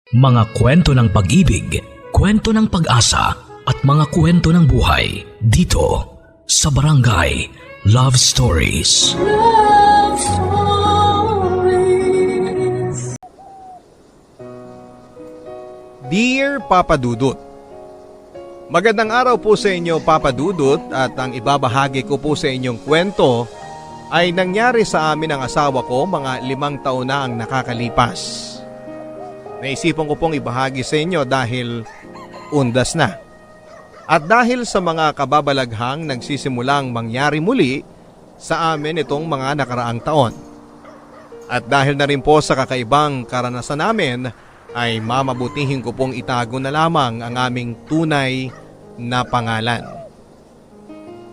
Mga kwento ng pag-ibig, kwento ng pag-asa at mga kwento ng buhay dito sa Barangay Love Stories. Love Stories. Dear Papa Dudut, magandang araw po sa inyo Papa Dudut, at ang ibabahagi ko po sa inyong kwento ay nangyari sa amin ng asawa ko mga 5 taon na ang nakakalipas. Naisipan ko pong ibahagi sa inyo dahil undas na. At dahil sa mga kababalaghang nagsisimulang mangyari muli sa amin itong mga nakaraang taon. At dahil na rin po sa kakaibang karanasan namin, ay mamabutihin ko pong itago na lamang ang aming tunay na pangalan.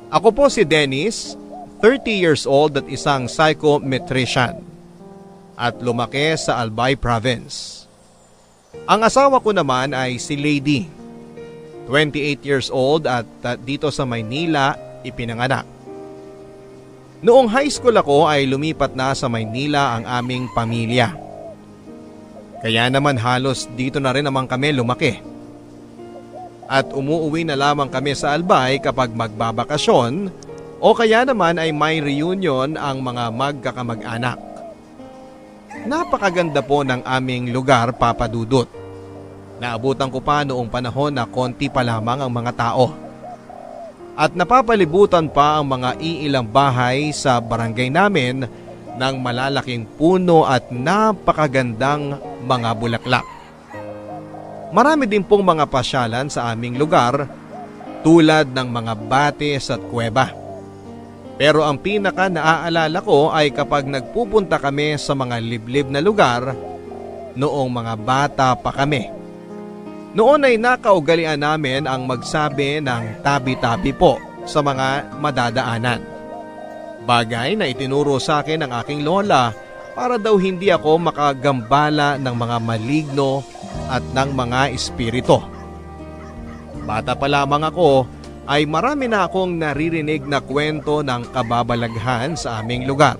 Ako po si Dennis, 30 years old at isang psychometrician, at lumaki sa Albay Province. Ang asawa ko naman ay si Lady, 28 years old at dito sa Maynila ipinanganak. Noong high school ako ay lumipat na sa Maynila ang aming pamilya. Kaya naman halos dito na rin naman kami lumaki. At umuuwi na lamang kami sa Albay kapag magbabakasyon o kaya naman ay may reunion ang mga magkakamag-anak. Napakaganda po ng aming lugar, Papa Dudut. Naabutan ko pa noong panahon na konti pa lamang ang mga tao. At napapalibutan pa ang mga iilang bahay sa barangay namin ng malalaking puno at napakagandang mga bulaklak. Marami din pong mga pasyalan sa aming lugar tulad ng mga batis at kuweba. Pero ang pinaka naaalala ko ay kapag nagpupunta kami sa mga liblib na lugar noong mga bata pa kami. Noon ay nakaugalian namin ang magsabi ng tabi-tabi po sa mga madadaanan. Bagay na itinuro sa akin ng aking lola para daw hindi ako makagambala ng mga maligno at ng mga espiritu. Bata pa lamang ako ay marami na akong naririnig na kwento ng kababalaghan sa aming lugar.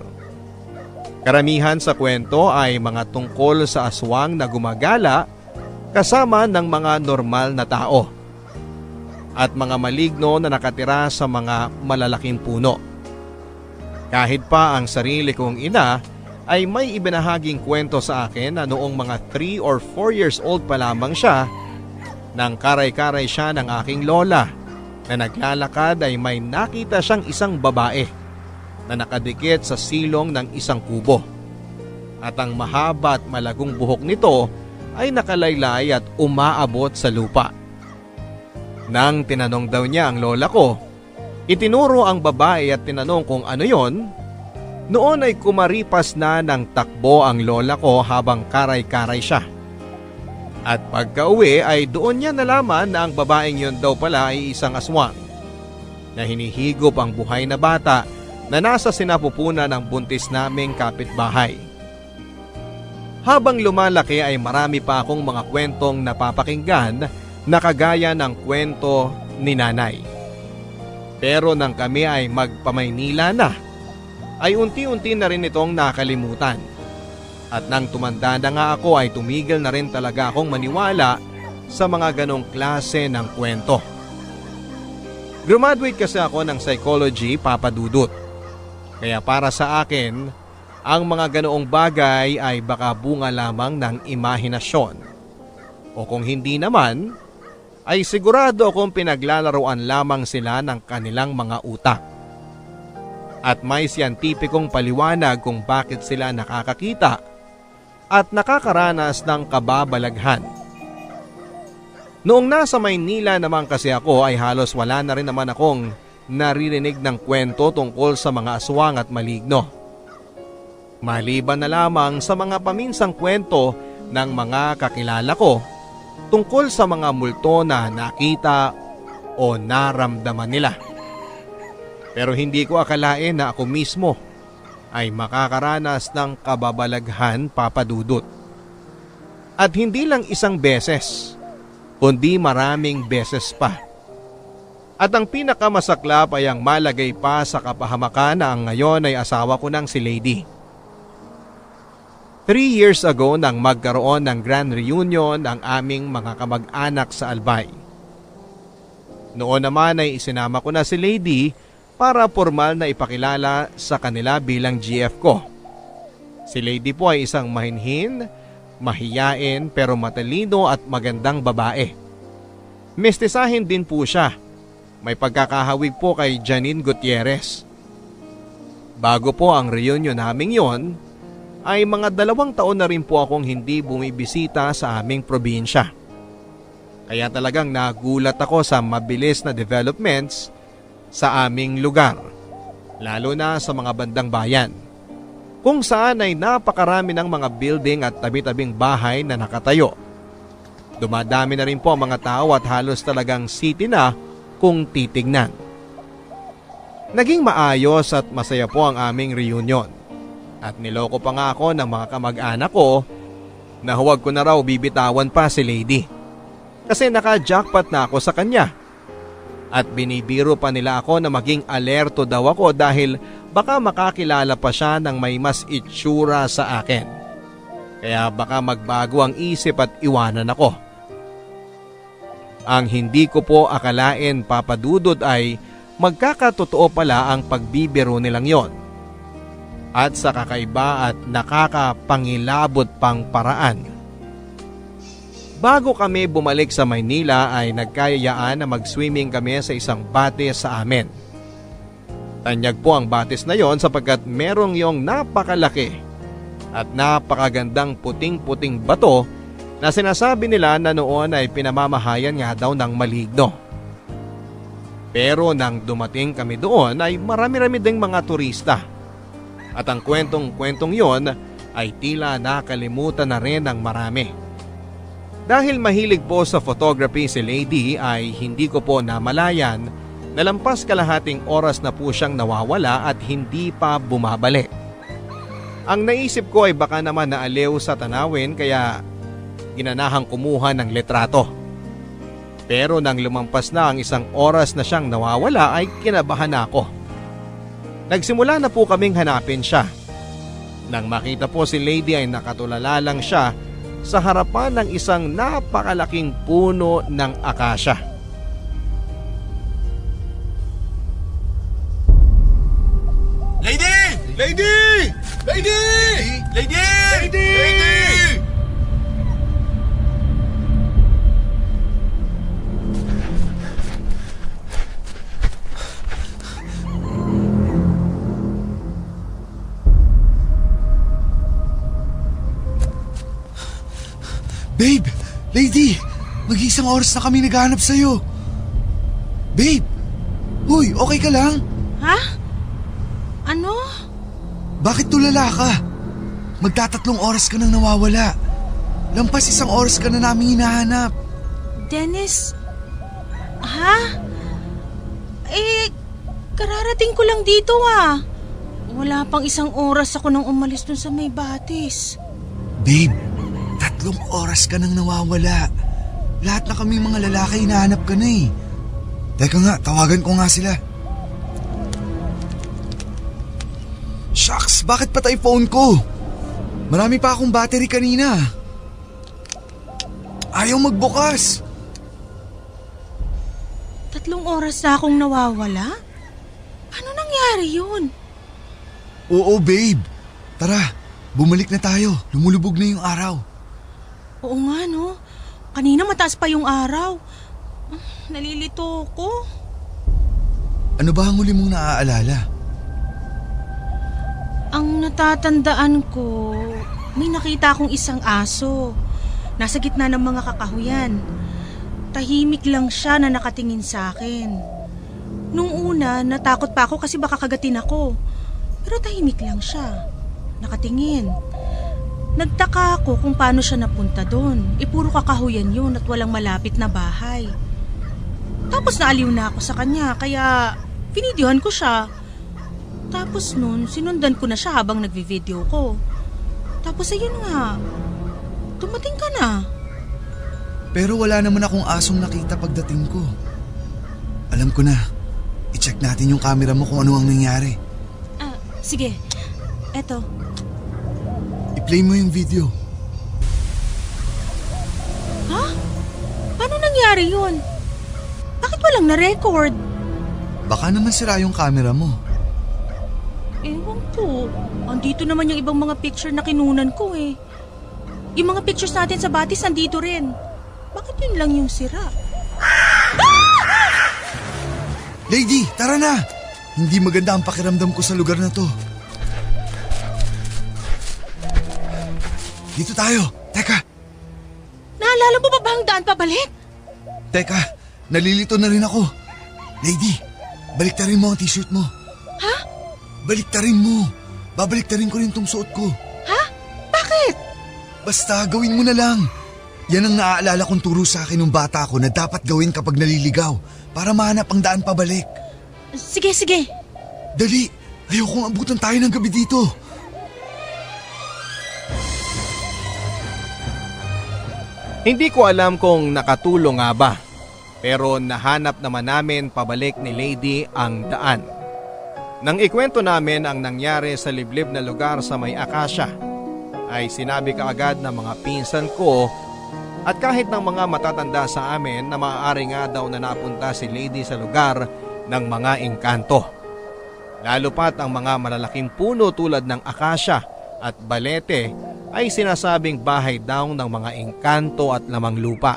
Karamihan sa kwento ay mga tungkol sa aswang na gumagala kasama ng mga normal na tao at mga maligno na nakatira sa mga malalaking puno. Kahit pa ang sarili kong ina ay may ibinahaging kwento sa akin na noong mga 3 or 4 years old pa lamang siya, nang karay-karay siya ng aking lola na naglalakad ay may nakita siyang isang babae na nakadikit sa silong ng isang kubo. At ang mahaba at malagong buhok nito ay nakalaylay at umaabot sa lupa. Nang tinanong daw niya ang lola ko, itinuro ang babae at tinanong kung ano yon. Noon ay kumaripas na ng takbo ang lola ko habang karay-karay siya. At pagka-uwi ay doon niya nalaman na ang babaeng yun daw pala ay isang aswang na hinihigop ang buhay na bata na nasa sinapupunan ng buntis naming kapitbahay. Habang lumalaki ay marami pa akong mga kwentong napapakinggan na kagaya ng kwento ni nanay. Pero nang kami ay magpamaynila na, ay unti-unti na rin itong nakalimutan. At nang tumanda na nga ako ay tumigil na rin talaga akong maniwala sa mga ganong klase ng kwento. Graduate kasi ako ng psychology, Papa Dudut. Kaya para sa akin, ang mga ganoong bagay ay baka bunga lamang ng imahinasyon. O kung hindi naman, ay sigurado akong pinaglalaroan lamang sila ng kanilang mga utak. At may siyentipikong paliwanag kung bakit sila nakakakita at nakakaranas ng kababalaghan. Noong nasa Maynila naman kasi ako ay halos wala na rin naman akong naririnig ng kwento tungkol sa mga aswang at maligno. Maliban na lamang sa mga paminsang kwento ng mga kakilala ko tungkol sa mga multo na nakita o naramdaman nila. Pero hindi ko akalain na ako mismo ay makakaranas ng kababalaghan, Papa Dudut. At hindi lang isang beses, kundi maraming beses pa. At ang pinakamasaklap ay ang malagay pa sa kapahamakan na ang ngayon ay asawa ko ng si Lady. 3 years ago nang magkaroon ng grand reunion ang aming mga kamag-anak sa Albay. Noon naman ay isinama ko na si Lady para formal na ipakilala sa kanila bilang GF ko. Si Lady po ay isang mahinhin, mahiyain pero matalino at magandang babae. Mestizahin din po siya. May pagkakahawig po kay Janine Gutierrez. Bago po ang reunion naming yon, ay mga 2 taon na rin po akong hindi bumibisita sa aming probinsya. Kaya talagang nagulat ako sa mabilis na developments sa aming lugar, lalo na sa mga bandang bayan, kung saan ay napakarami ng mga building at tabi-tabing bahay na nakatayo. Dumadami na rin po ang mga tao at halos talagang city na kung titignan. Naging maayos at masaya po ang aming reunion. At niloko pa nga ako ng mga kamag-anak ko na huwag ko na raw bibitawan pa si Lady. Kasi naka-jackpot na ako sa kanya. At binibiro pa nila ako na maging alerto daw ako dahil baka makakilala pa siya ng may mas itsura sa akin. Kaya baka magbago ang isip at iwanan ako. Ang hindi ko po akalain, Papa Dudut, ay magkakatotoo pala ang pagbibiro nilang yon. At sa kakaiba at nakakapangilabot pang paraan. Bago kami bumalik sa Maynila ay nagkayayaan na mag-swimming kami sa isang batis sa amin. Tanyag po ang batis na yon sapagkat merong yung napakalaki at napakagandang puting-puting bato na sinasabi nila na noon ay pinamamahayan nga daw ng maligno. Pero nang dumating kami doon ay marami-rami ding mga turista. At ang kwentong-kwentong yon ay tila nakalimutan na rin ng marami. Dahil mahilig po sa photography si Lady ay hindi ko po namalayan na lampas kalahating oras na po siyang nawawala at hindi pa bumabalik. Ang naisip ko ay baka naman naaliw sa tanawin kaya ginanahang kumuha ng litrato. Pero nang lumampas na ang 1 oras na siyang nawawala ay kinabahan ako. Nagsimula na po kaming hanapin siya. Nang makita po si Lady ay nakatulala lang siya sa harapan ng isang napakalaking puno ng akasya. Lady! Lady! Lady! Lady! Lady! Babe! Lady! Mag-1 oras na kami naghahanap sa'yo. Babe! Uy, okay ka lang? Ha? Ano? Bakit tulala ka? Magta3 oras ka nang nawawala. Lampas 1 oras ka na namin hinahanap. Dennis? Ha? Kararating ko lang dito ah. Wala pang 1 oras ako nang umalis dun sa may batis. Babe, 3 oras ka nang nawawala. Lahat na kami mga lalaki hinahanap ka na eh. Teka nga, tawagan ko nga sila. Shucks, bakit patay phone ko? Marami pa akong battery kanina. Ayaw magbukas. 3 oras na akong nawawala? Paano nangyari yun? Oo, babe. Tara, bumalik na tayo. Lumulubog na yung araw. Oo nga no. Kanina mataas pa yung araw. Nalilito ko. Ano ba ang huli mong naaalala? Ang natatandaan ko, may nakita akong isang aso. Nasa gitna ng mga kakahuyan. Tahimik lang siya na nakatingin sa akin. Nung una, natakot pa ako kasi baka kagatin ako. Pero tahimik lang siya. Nakatingin. Nagtaka ako kung paano siya napunta doon. Puro kakahuyan yun at walang malapit na bahay. Tapos naaliw na ako sa kanya kaya pinidyohan ko siya. Tapos nun, sinundan ko na siya habang nagvi-video ko. Tapos ayun nga, dumating ka na. Pero wala naman akong asong nakita pagdating ko. Alam ko na. I-check natin yung camera mo kung ano ang nangyari. Sige, eto. I-play mo yung video. Ha? Paano nangyari yun? Bakit walang na-record? Baka naman sira yung camera mo. Ewan ko. Andito naman yung ibang mga picture na kinunan ko eh. Yung mga pictures natin sa batis andito rin. Bakit yun lang yung sira? Lady, tara na! Hindi maganda ang pakiramdam ko sa lugar na to. Dito tayo. Teka, Naalala mo ba ba ang daan pabalik? teka. Nalilito na rin ako. Lady, baliktarin mo ang t-shirt mo. Ha? Baliktarin mo. Babaliktarin ko rin tong suot ko. Ha? Bakit? Basta gawin mo na lang. Yan ang naaalala kong turo sa akin ng bata ko na dapat gawin kapag naliligaw para mahanap ang daan pabalik. Sige, sige. Dali, ayokong abutan tayo ng gabi dito. Hindi ko alam kung nakatulong nga ba, pero nahanap naman namin pabalik ni Lady ang daan. Nang ikwento namin ang nangyari sa liblib na lugar sa may Akasya, ay sinabi kaagad ng mga pinsan ko at kahit ng mga matatanda sa amin na maaari nga daw na napunta si Lady sa lugar ng mga engkanto. Lalo pat ang mga malalaking puno tulad ng Akasya at Balete ay sinasabing bahay daw ng mga engkanto at lamang lupa.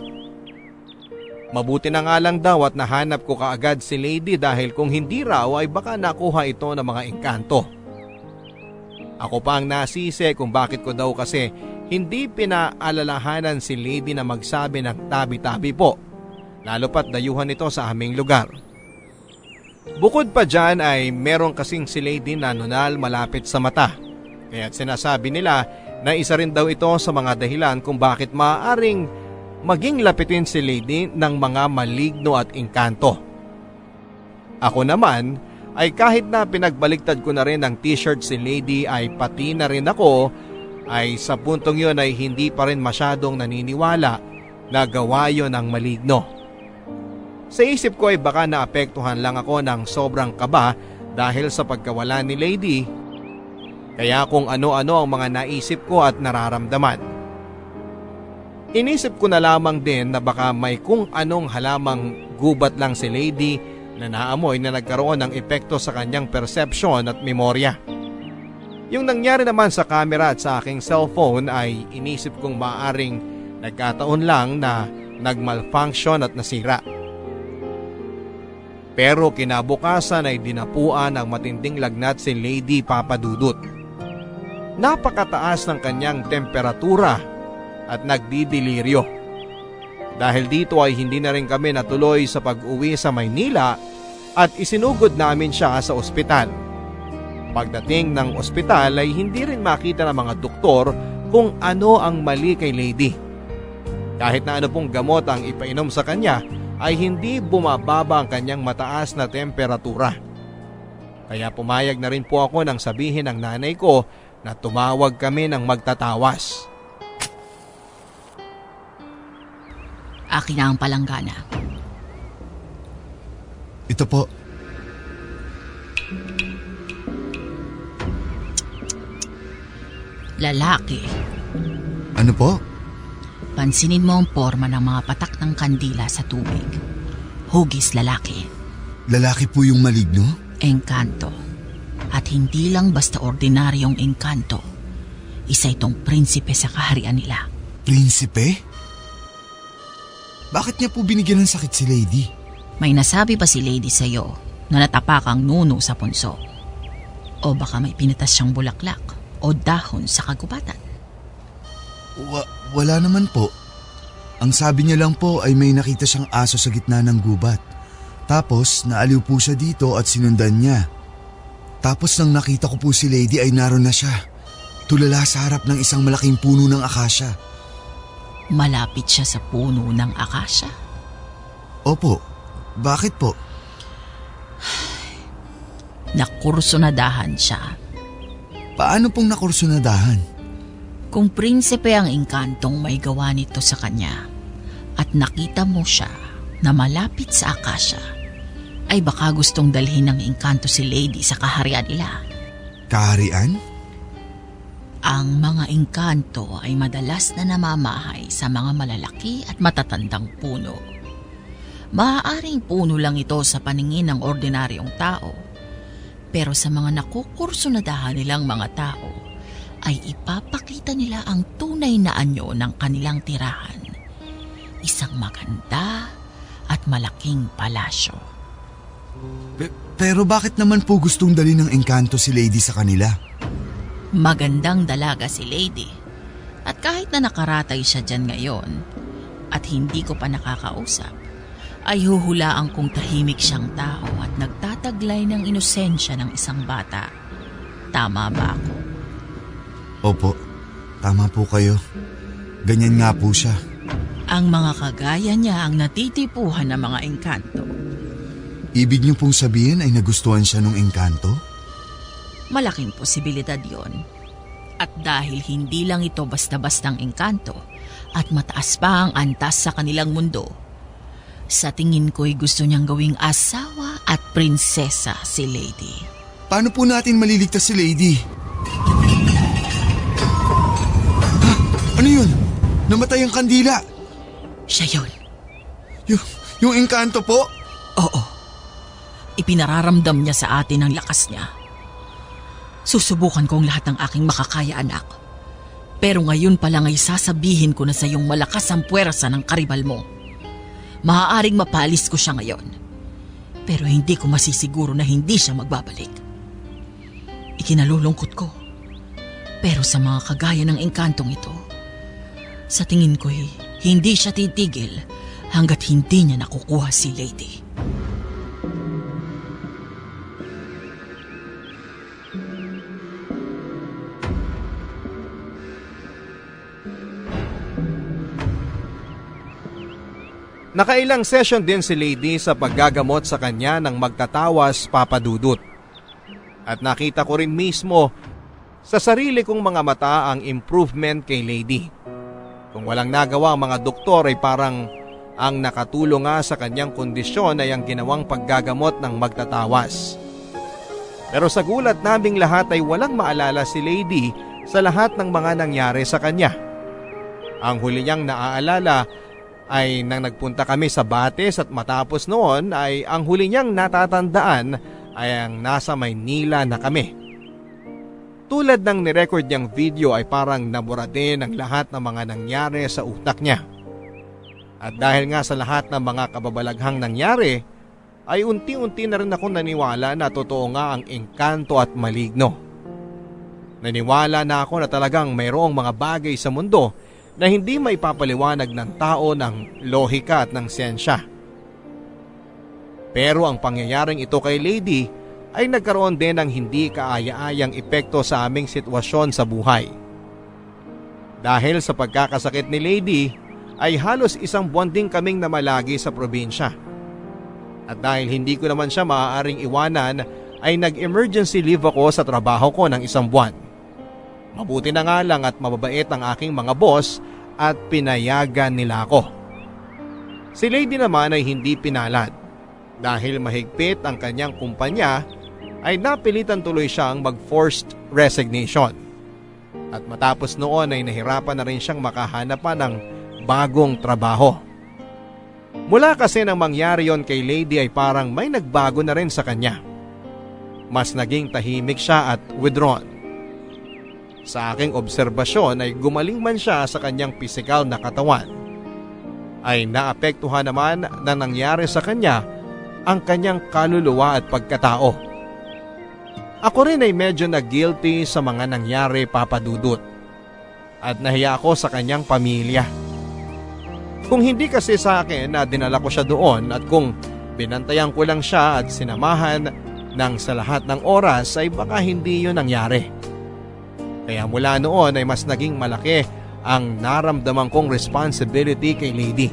Mabuti na nga lang daw at nahanap ko kaagad si Lady dahil kung hindi raw ay baka nakuha ito ng mga engkanto. Ako pa ang nasisi kung bakit ko daw kasi hindi pinaalalahanan si Lady na magsabi ng tabi-tabi po, lalo pat dayuhan ito sa aming lugar. Bukod pa dyan ay meron kasing si Lady na nunal malapit sa mata, kaya't sinasabi nila na isa rin daw ito sa mga dahilan kung bakit maaaring maging lapitin si Lady ng mga maligno at engkanto. Ako naman ay kahit na pinagbaliktad ko na rin ang t-shirt si Lady ay pati na rin ako ay sa puntong yun ay hindi pa rin masyadong naniniwala na gawa yun ng maligno. Sa isip ko ay baka naapektuhan lang ako ng sobrang kaba dahil sa pagkawala ni Lady. Kaya kung ano-ano ang mga naisip ko at nararamdaman. Inisip ko na lamang din na baka may kung anong halamang gubat lang si Lady na naamoy na nagkaroon ng epekto sa kanyang perception at memorya. Yung nangyari naman sa camera at sa aking cellphone ay inisip kong maaaring nagkataon lang na nagmalfunction at nasira. Pero kinabukasan ay dinapuan ng matinding lagnat si Lady Papadudut. Napakataas ng kanyang temperatura at nagdidiliryo. Dahil dito ay hindi na rin kami natuloy sa pag-uwi sa Maynila at isinugod namin siya sa ospital. Pagdating ng ospital ay hindi rin makita ng mga doktor kung ano ang mali kay Lady. Kahit na ano pong gamot ang ipainom sa kanya ay hindi bumababa ang kanyang mataas na temperatura. Kaya pumayag na rin po ako nang sabihin ng nanay ko na tumawag kami ng magtatawas. Akin na ang palanggana. Ito po. Lalaki. Ano po? Pansinin mo ang forma ng mga patak ng kandila sa tubig. Hugis lalaki. Lalaki po yung maligno? Engkanto. At hindi lang basta ordinaryong engkanto. Isa itong prinsipe sa kaharian nila. Prinsipe? Bakit niya po binigyan ng sakit si Lady? May nasabi pa si Lady sa'yo na natapakang nuno sa punso. O baka may pinatas siyang bulaklak o dahon sa kagubatan. Wala naman po. Ang sabi niya lang po ay may nakita siyang aso sa gitna ng gubat. Tapos naaliw po siya dito at sinundan niya. Tapos nang nakita ko po si Lady ay naroon na siya. Tulala sa harap ng isang malaking puno ng akasya. Malapit siya sa puno ng akasya. Opo. Bakit po? Nakursunadahan siya. Paano pong nakursunadahan? Kung prinsipe ang engkantong may gawa nito sa kanya at nakita mo siya na malapit sa akasya, ay baka gustong dalhin ng engkanto si Lady sa kaharian nila. Kaharian? Ang mga engkanto ay madalas na namamahay sa mga malalaki at matatandang puno. Maaaring puno lang ito sa paningin ng ordinaryong tao, pero sa mga nakukursunadahan nilang mga tao ay ipapakita nila ang tunay na anyo ng kanilang tirahan. Isang maganda at malaking palasyo. Pero bakit naman po gustong dali ng engkanto si Lady sa kanila? Magandang dalaga si Lady. At kahit na nakaratay siya dyan ngayon at hindi ko pa nakakausap, ay huhulaan kong tahimik siyang tao at nagtataglay ng inosensya ng isang bata. Tama ba ako? Opo, tama po kayo. Ganyan nga po siya. Ang mga kagaya niya ang natitipuhan ng mga engkanto. Ibig niyo pong sabihin ay nagustuhan siya ng engkanto? Malaking posibilidad yon. At dahil hindi lang ito basta-bastang engkanto at mataas pa ang antas sa kanilang mundo, sa tingin ko'y gusto niyang gawing asawa at prinsesa si Lady. Paano po natin maliligtas si Lady? Ha? Ano yun? Namatay ang kandila. Siya yun. Yung engkanto po? Oo. Ipinararamdam niya sa atin ang lakas niya. Susubukan ko ang lahat ng aking makakaya, anak. Pero ngayon pa lang ay sasabihin ko na sa iyong malakas ang puwersa ng karibal mo. Maaaring mapalis ko siya ngayon. Pero hindi ko masisiguro na hindi siya magbabalik. Ikinalulungkot ko. Pero sa mga kagaya ng engkantong ito, sa tingin ko'y hindi siya titigil hanggat hindi niya nakukuha si Lady. Nakailang session din si Lady sa paggagamot sa kanya ng magtatawas papadudot. At nakita ko rin mismo sa sarili kong mga mata ang improvement kay Lady. Kung walang nagawa ang mga doktor ay parang ang nakatulong nga sa kanyang kondisyon ay ang ginawang paggagamot ng magtatawas. Pero sa gulat naming lahat ay walang maalala si Lady sa lahat ng mga nangyari sa kanya. Ang huli niyang naaalala ay nang nagpunta kami sa Bates at matapos noon ay ang huli niyang natatandaan ay ang nasa Maynila na kami. Tulad ng nirecord niyang video ay parang nabura din ang lahat ng mga nangyari sa utak niya. At dahil nga sa lahat ng mga kababalaghang nangyari, ay unti-unti na rin ako naniwala na totoo nga ang engkanto at maligno. Naniwala na ako na talagang mayroong mga bagay sa mundo na hindi maipapaliwanag ng tao ng lohika at ng siyensya. Pero ang pangyayaring ito kay Lady ay nagkaroon din ng hindi kaaya-ayang epekto sa aming sitwasyon sa buhay. Dahil sa pagkakasakit ni Lady ay halos isang buwan din kaming namalagi sa probinsya. At dahil hindi ko naman siya maaaring iwanan ay nag-emergency leave ako sa trabaho ko ng isang buwan. Mabuti na nga lang at mababait ang aking mga boss at pinayagan nila ako. Si Lady naman ay hindi pinalad. Dahil mahigpit ang kanyang kumpanya ay napilitan tuloy siyang mag-forced resignation. At matapos noon ay nahirapan na rin siyang makahanap pa ng bagong trabaho. Mula kasi nang mangyari yon kay Lady ay parang may nagbago na rin sa kanya. Mas naging tahimik siya at withdrawn. Sa aking obserbasyon ay gumaling man siya sa kanyang pisikal na katawan, ay naapektuhan naman na nangyari sa kanya ang kanyang kaluluwa at pagkatao. Ako rin ay medyo na-guilty sa mga nangyari, Papa Dudut, at nahiya ako sa kanyang pamilya. Kung hindi kasi sa akin na dinala ko siya doon at kung binantayan ko lang siya at sinamahan ng sa lahat ng oras ay baka hindi yun nangyari. Kaya mula noon ay mas naging malaki ang naramdaman kong responsibility kay Lady.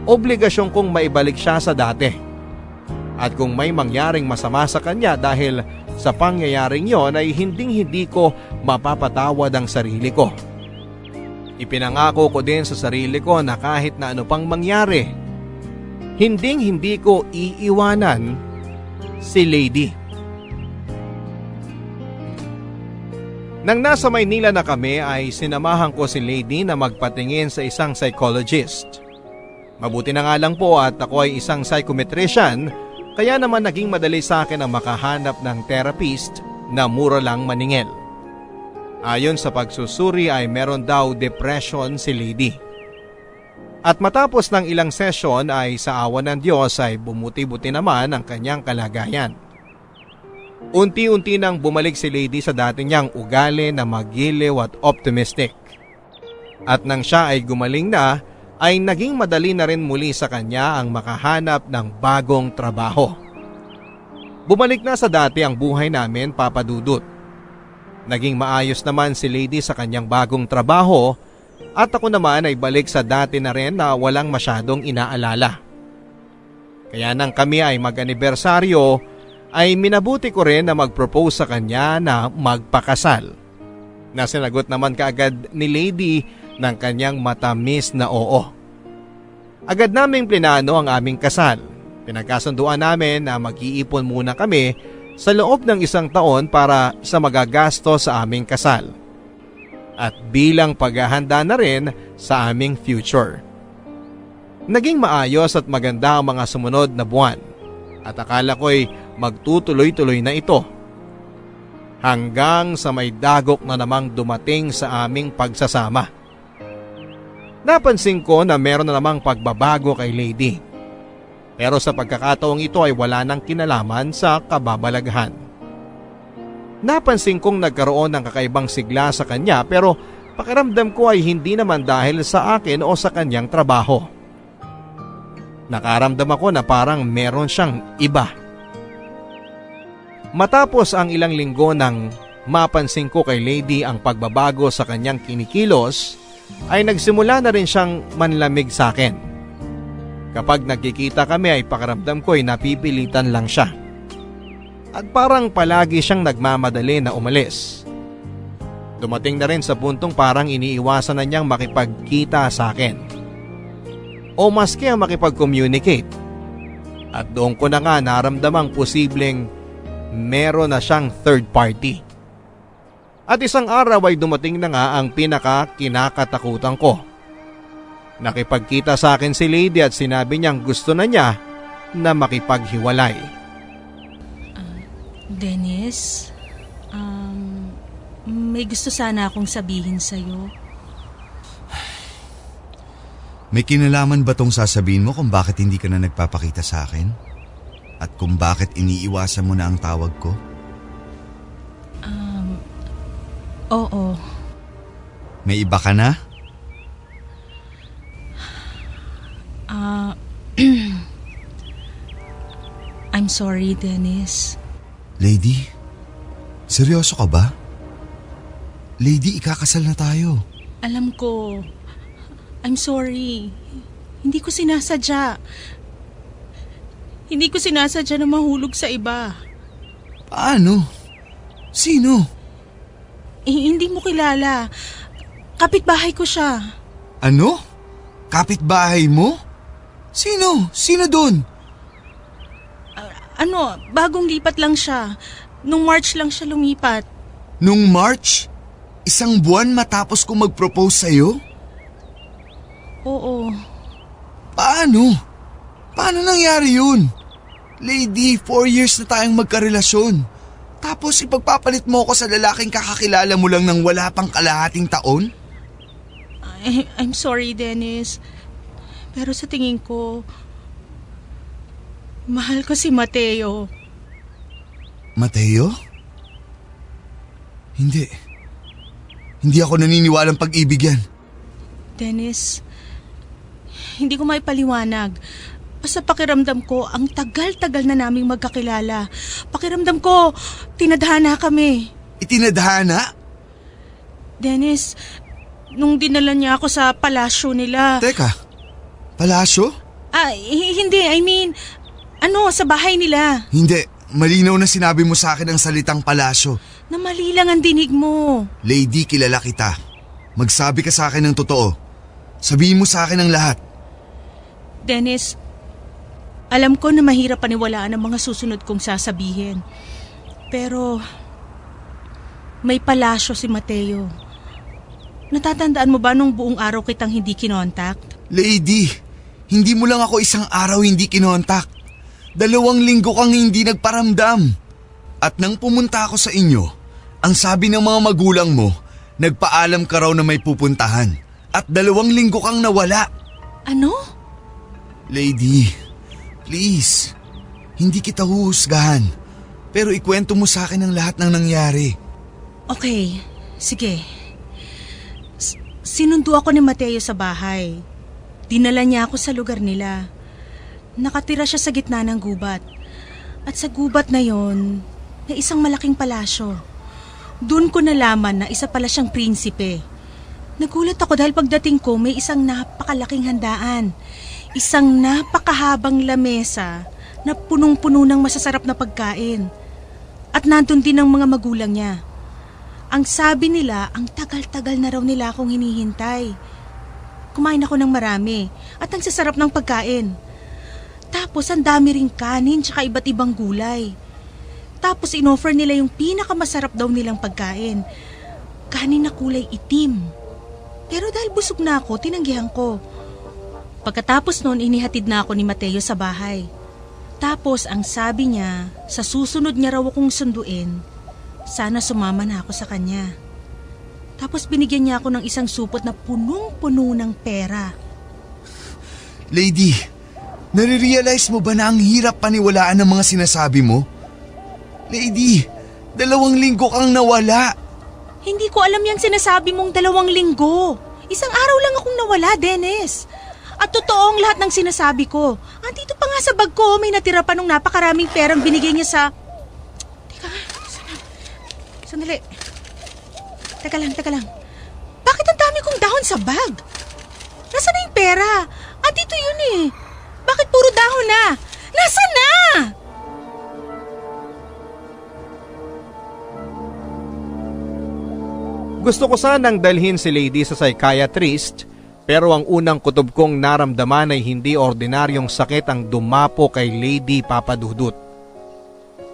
Obligasyon kong maibalik siya sa dati. At kung may mangyaring masama sa kanya dahil sa pangyayaring yon ay hinding-hindi ko mapapatawad ang sarili ko. Ipinangako ko din sa sarili ko na kahit na ano pang mangyari, hinding-hindi ko iiwanan si Lady. Nang nasa Maynila na kami ay sinamahan ko si Lady na magpatingin sa isang psychologist. Mabuti na nga lang po at ako ay isang psychometrician, kaya naman naging madali sa akin ang makahanap ng therapist na mura lang maningil. Ayon sa pagsusuri ay meron daw depression si Lady. At matapos ng ilang session ay sa awa ng Diyos ay bumuti-buti naman ang kanyang kalagayan. Unti-unti nang bumalik si Lady sa dati niyang ugali na magiliw at optimistic. At nang siya ay gumaling na, ay naging madali na rin muli sa kanya ang makahanap ng bagong trabaho. Bumalik na sa dati ang buhay namin, Papa Dudut. Naging maayos naman si Lady sa kanyang bagong trabaho at ako naman ay balik sa dati na rin na walang masyadong inaalala. Kaya nang kami ay mag-anibersaryo, ay minabuti ko rin na mag-propose sa kanya na magpakasal. Nasinagot naman kaagad ni Lady ng kanyang matamis na oo. Agad naming plinano ang aming kasal. Pinagkasunduan namin na mag-iipon muna kami sa loob ng 1 taon para sa magagasto sa aming kasal. At bilang paghahanda na rin sa aming future. Naging maayos at maganda ang mga sumunod na buwan. At akala ko'y magtutuloy-tuloy na ito. Hanggang sa may dagok na namang dumating sa aming pagsasama. Napansin ko na meron na namang pagbabago kay Lady. Pero sa pagkakataong ito ay wala nang kinalaman sa kababalaghan. Napansin kong nagkaroon ng kakaibang sigla sa kanya pero pakiramdam ko ay hindi naman dahil sa akin o sa kanyang trabaho. Nakaramdam ako na parang meron siyang iba. Matapos ang ilang linggo nang mapansin ko kay Lady ang pagbabago sa kanyang kinikilos, ay nagsimula na rin siyang manlamig sa akin. Kapag nagkikita kami ay pakiramdam ko ay napipilitan lang siya. At parang palagi siyang nagmamadali na umalis. Dumating na rin sa puntong parang iniiwasan na niyang makipagkita sa akin. O maski ang makipag-communicate. At doon ko na nga naramdamang posibleng meron na siyang third party. At isang araw ay dumating na nga ang pinaka-kinakatakutan ko. Nakipagkita sa akin si Lady at sinabi niyang gusto na niya na makipaghiwalay. Dennis, may gusto sana akong sabihin sa'yo. May kinalaman ba tong sasabihin mo kung bakit hindi ka na nagpapakita sa akin? At kung bakit iniiwasan mo na ang tawag ko? Oo. May iba ka na? I'm sorry, Dennis. Lady, seryoso ka ba? Lady, ikakasal na tayo. Alam ko. I'm sorry. Hindi ko sinasadya. Hindi ko sinasadya na mahulog sa iba. Paano? Sino? Hindi mo kilala. Kapitbahay ko siya. Ano? Kapitbahay mo? Sino? Sino doon? Bagong lipat lang siya. Nung March lang siya lumipat. Nung March? 1 buwan matapos ko mag-propose sa'yo? Oo. Paano? Paano nangyari yun? Lady, 4 years na tayong magkarelasyon. Tapos ipagpapalit mo ako sa lalaking kakakilala mo lang ng wala pang kalahating taon? I'm sorry, Dennis. Pero sa tingin ko, mahal ko si Mateo. Mateo? Hindi. Hindi ako naniniwalang pag-ibig yan. Dennis, hindi ko maipaliwanag. Basta pakiramdam ko, ang tagal-tagal na naming magkakilala. Pakiramdam ko, tinadhana kami. Itinadhana? Dennis, nung dinala niya ako sa palasyo nila. Teka, palasyo? Hindi, sa bahay nila. Hindi, malinaw na sinabi mo sa akin ang salitang palasyo. Na mali lang ang dinig mo. Lady, kilala kita. Magsabi ka sa akin ng totoo. Sabihin mo sa akin ang lahat. Dennis, alam ko na mahirap paniwalaan ang mga susunod kong sasabihin. Pero May palasyo si Mateo. Natatandaan mo ba nung buong araw kitang hindi kinontak? Lady, hindi mo lang ako isang araw hindi kinontak. 2 linggo kang hindi nagparamdam. At nang pumunta ako sa inyo, ang sabi ng mga magulang mo, nagpaalam ka raw na may pupuntahan. At 2 linggo kang nawala. Ano? Lady, please, hindi kita huhusgahan. Pero ikwento mo sa akin ang lahat ng nangyari. Okay, sige. Sinundo ako ni Mateo sa bahay. Dinala niya ako sa lugar nila. Nakatira siya sa gitna ng gubat. At sa gubat na yon, may isang malaking palasyo. Doon ko nalaman na isa pala siyang prinsipe. Nagulat ako dahil pagdating ko may isang napakalaking handaan. Isang napakahabang lamesa na punong-puno ng masasarap na pagkain. At nandun din ang mga magulang niya. Ang sabi nila, ang tagal-tagal na raw nila akong hinihintay. Kumain ako ng marami at ang sasarap ng pagkain. Tapos ang dami ring kanin tsaka iba't ibang gulay. Tapos inoffer nila yung pinakamasarap daw nilang pagkain. Kanin na kulay itim. Pero dahil busog na ako, tinanggihan ko. Pagkatapos noon, inihatid na ako ni Mateo sa bahay. Tapos ang sabi niya, sa susunod niya raw akong sunduin, sana sumama na ako sa kanya. Tapos binigyan niya ako ng isang supot na punong-puno ng pera. Lady, nare-realize mo ba na ang hirap paniwalaan ng mga sinasabi mo? Lady, 2 linggo kang nawala. Hindi ko alam yung sinasabi mong 2 linggo. Isang araw lang akong nawala, Dennis. At totoo ang lahat ng sinasabi ko. Andito pa nga sa bag ko, may natira pa nung napakaraming perang binigay niya sa... Teka nga, sandali. Teka lang. Bakit ang dami kong dahon sa bag? Nasaan na yung pera? Andito yun eh. Bakit puro dahon na? Nasaan na? Gusto ko sanang dalhin si Lady sa psychiatrist, pero ang unang kutob kong naramdaman ay hindi ordinaryong sakit ang dumapo kay Lady Papadudut.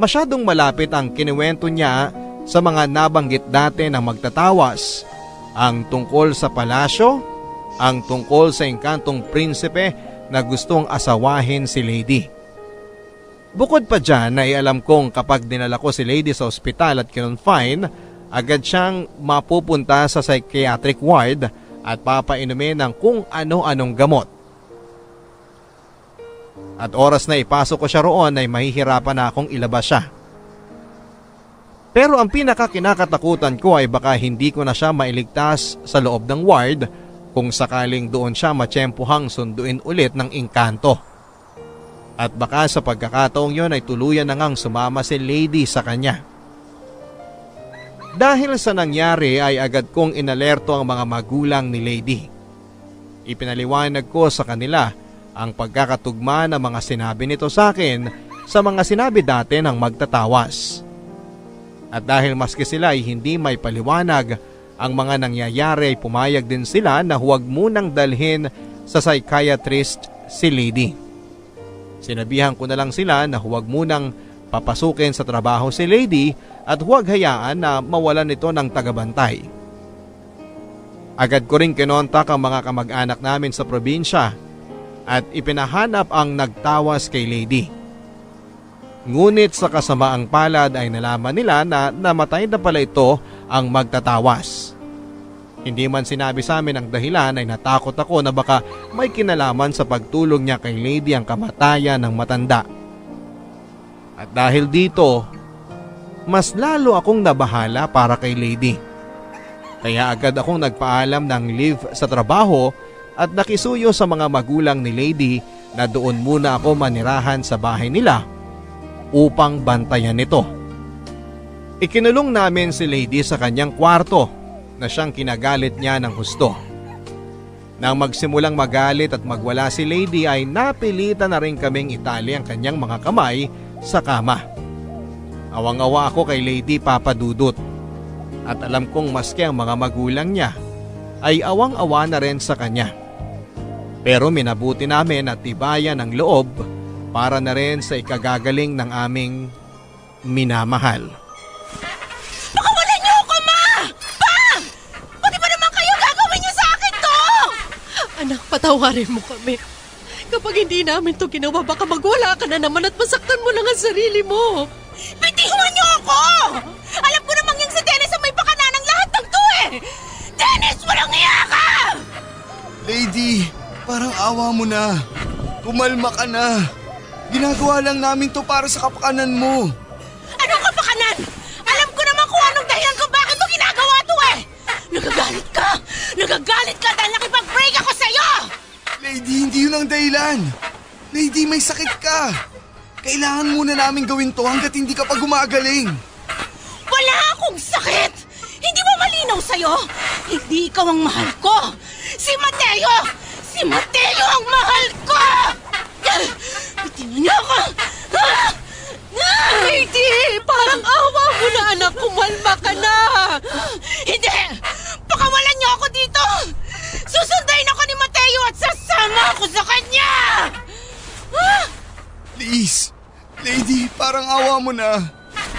Masyadong malapit ang kinuwento niya sa mga nabanggit dati na magtatawas, ang tungkol sa palasyo, ang tungkol sa engkantong prinsipe na gustong asawahin si Lady. Bukod pa dyan ay alam kong kapag dinala ko si Lady sa ospital at kinonfine, agad siyang mapupunta sa psychiatric ward at papainumin ng kung ano-anong gamot. At oras na ipasok ko siya roon ay mahihirapan na akong ilabas siya. Pero ang pinakakinakatakutan ko ay baka hindi ko na siya mailigtas sa loob ng ward kung sakaling doon siya matsyempohang sunduin ulit ng engkanto. At baka sa pagkakataong yon ay tuluyan na ngang sumama si Lady sa kanya. Dahil sa nangyari ay agad kong inalerto ang mga magulang ni Lady. Ipinaliwanag ko sa kanila ang pagkakatugma ng mga sinabi nito sa akin sa mga sinabi dati ng magtatawas. At dahil maski sila ay hindi may paliwanag ang mga nangyayari ay pumayag din sila na huwag munang dalhin sa psychiatrist si Lady. Sinabihan ko na lang sila na huwag munang papasukin sa trabaho si Lady at huwag hayaan na mawalan ito ng tagabantay. Agad ko rin kinontak ang mga kamag-anak namin sa probinsya at ipinahanap ang nagtawas kay Lady. Ngunit sa kasamaang palad ay nalaman nila na namatay na pala ito ang magtatawas. Hindi man sinabi sa amin ang dahilan ay natakot ako na baka may kinalaman sa pagtulong niya kay Lady ang kamatayan ng matanda. At dahil dito, mas lalo akong nabahala para kay Lady. Kaya agad akong nagpaalam ng leave sa trabaho at nakisuyo sa mga magulang ni Lady na doon muna ako manirahan sa bahay nila upang bantayan nito. Ikinulong namin si Lady sa kanyang kwarto na siyang kinagalit niya ng husto. Nang magsimulang magalit at magwala si Lady ay napilitan na rin kaming itali ang kanyang mga kamay sa kama. Awang-awa ako kay Lady Papadudut at alam kong maski ang mga magulang niya ay awang-awa na rin sa kanya. Pero minabuti namin at tibayan ang loob para na rin sa ikagagaling ng aming minamahal. Pakawalan niyo ako, Patawarin mo kami. Kapag hindi namin to ginawa, baka magwala ka na naman at masaktan mo lang ang sarili mo. Bitiwan niyo ako! Alam ko namang yung si Dennis ang may pakana ng lahat ng to eh! Dennis, walang iya ka! Lady, parang awa mo na. Kumalma ka na. Ginagawa lang namin to para sa kapakanan mo. Anong kapakanan? Alam ko naman kung anong dahilan kung bakit mo ginagawa to eh! Nagagalit ka! Nagagalit ka dahil nakipag-break ako sa'yo! Lady, hindi yun ang dahilan. Lady, may sakit ka. Kailangan muna namin gawin to hanggat hindi ka pa gumagaling. Wala akong sakit! Hindi mo malinaw sa'yo? Hindi ikaw ang mahal ko! Si Mateo! Si Mateo ang mahal ko! Bitin niyo ako! Lady, parang awa mo na anak, kumalma ka na. Hindi! Pakawalan niyo ako dito! Susundayin ako ni Mateo at sasama ako sa kanya! Please, Lady, parang awa mo na.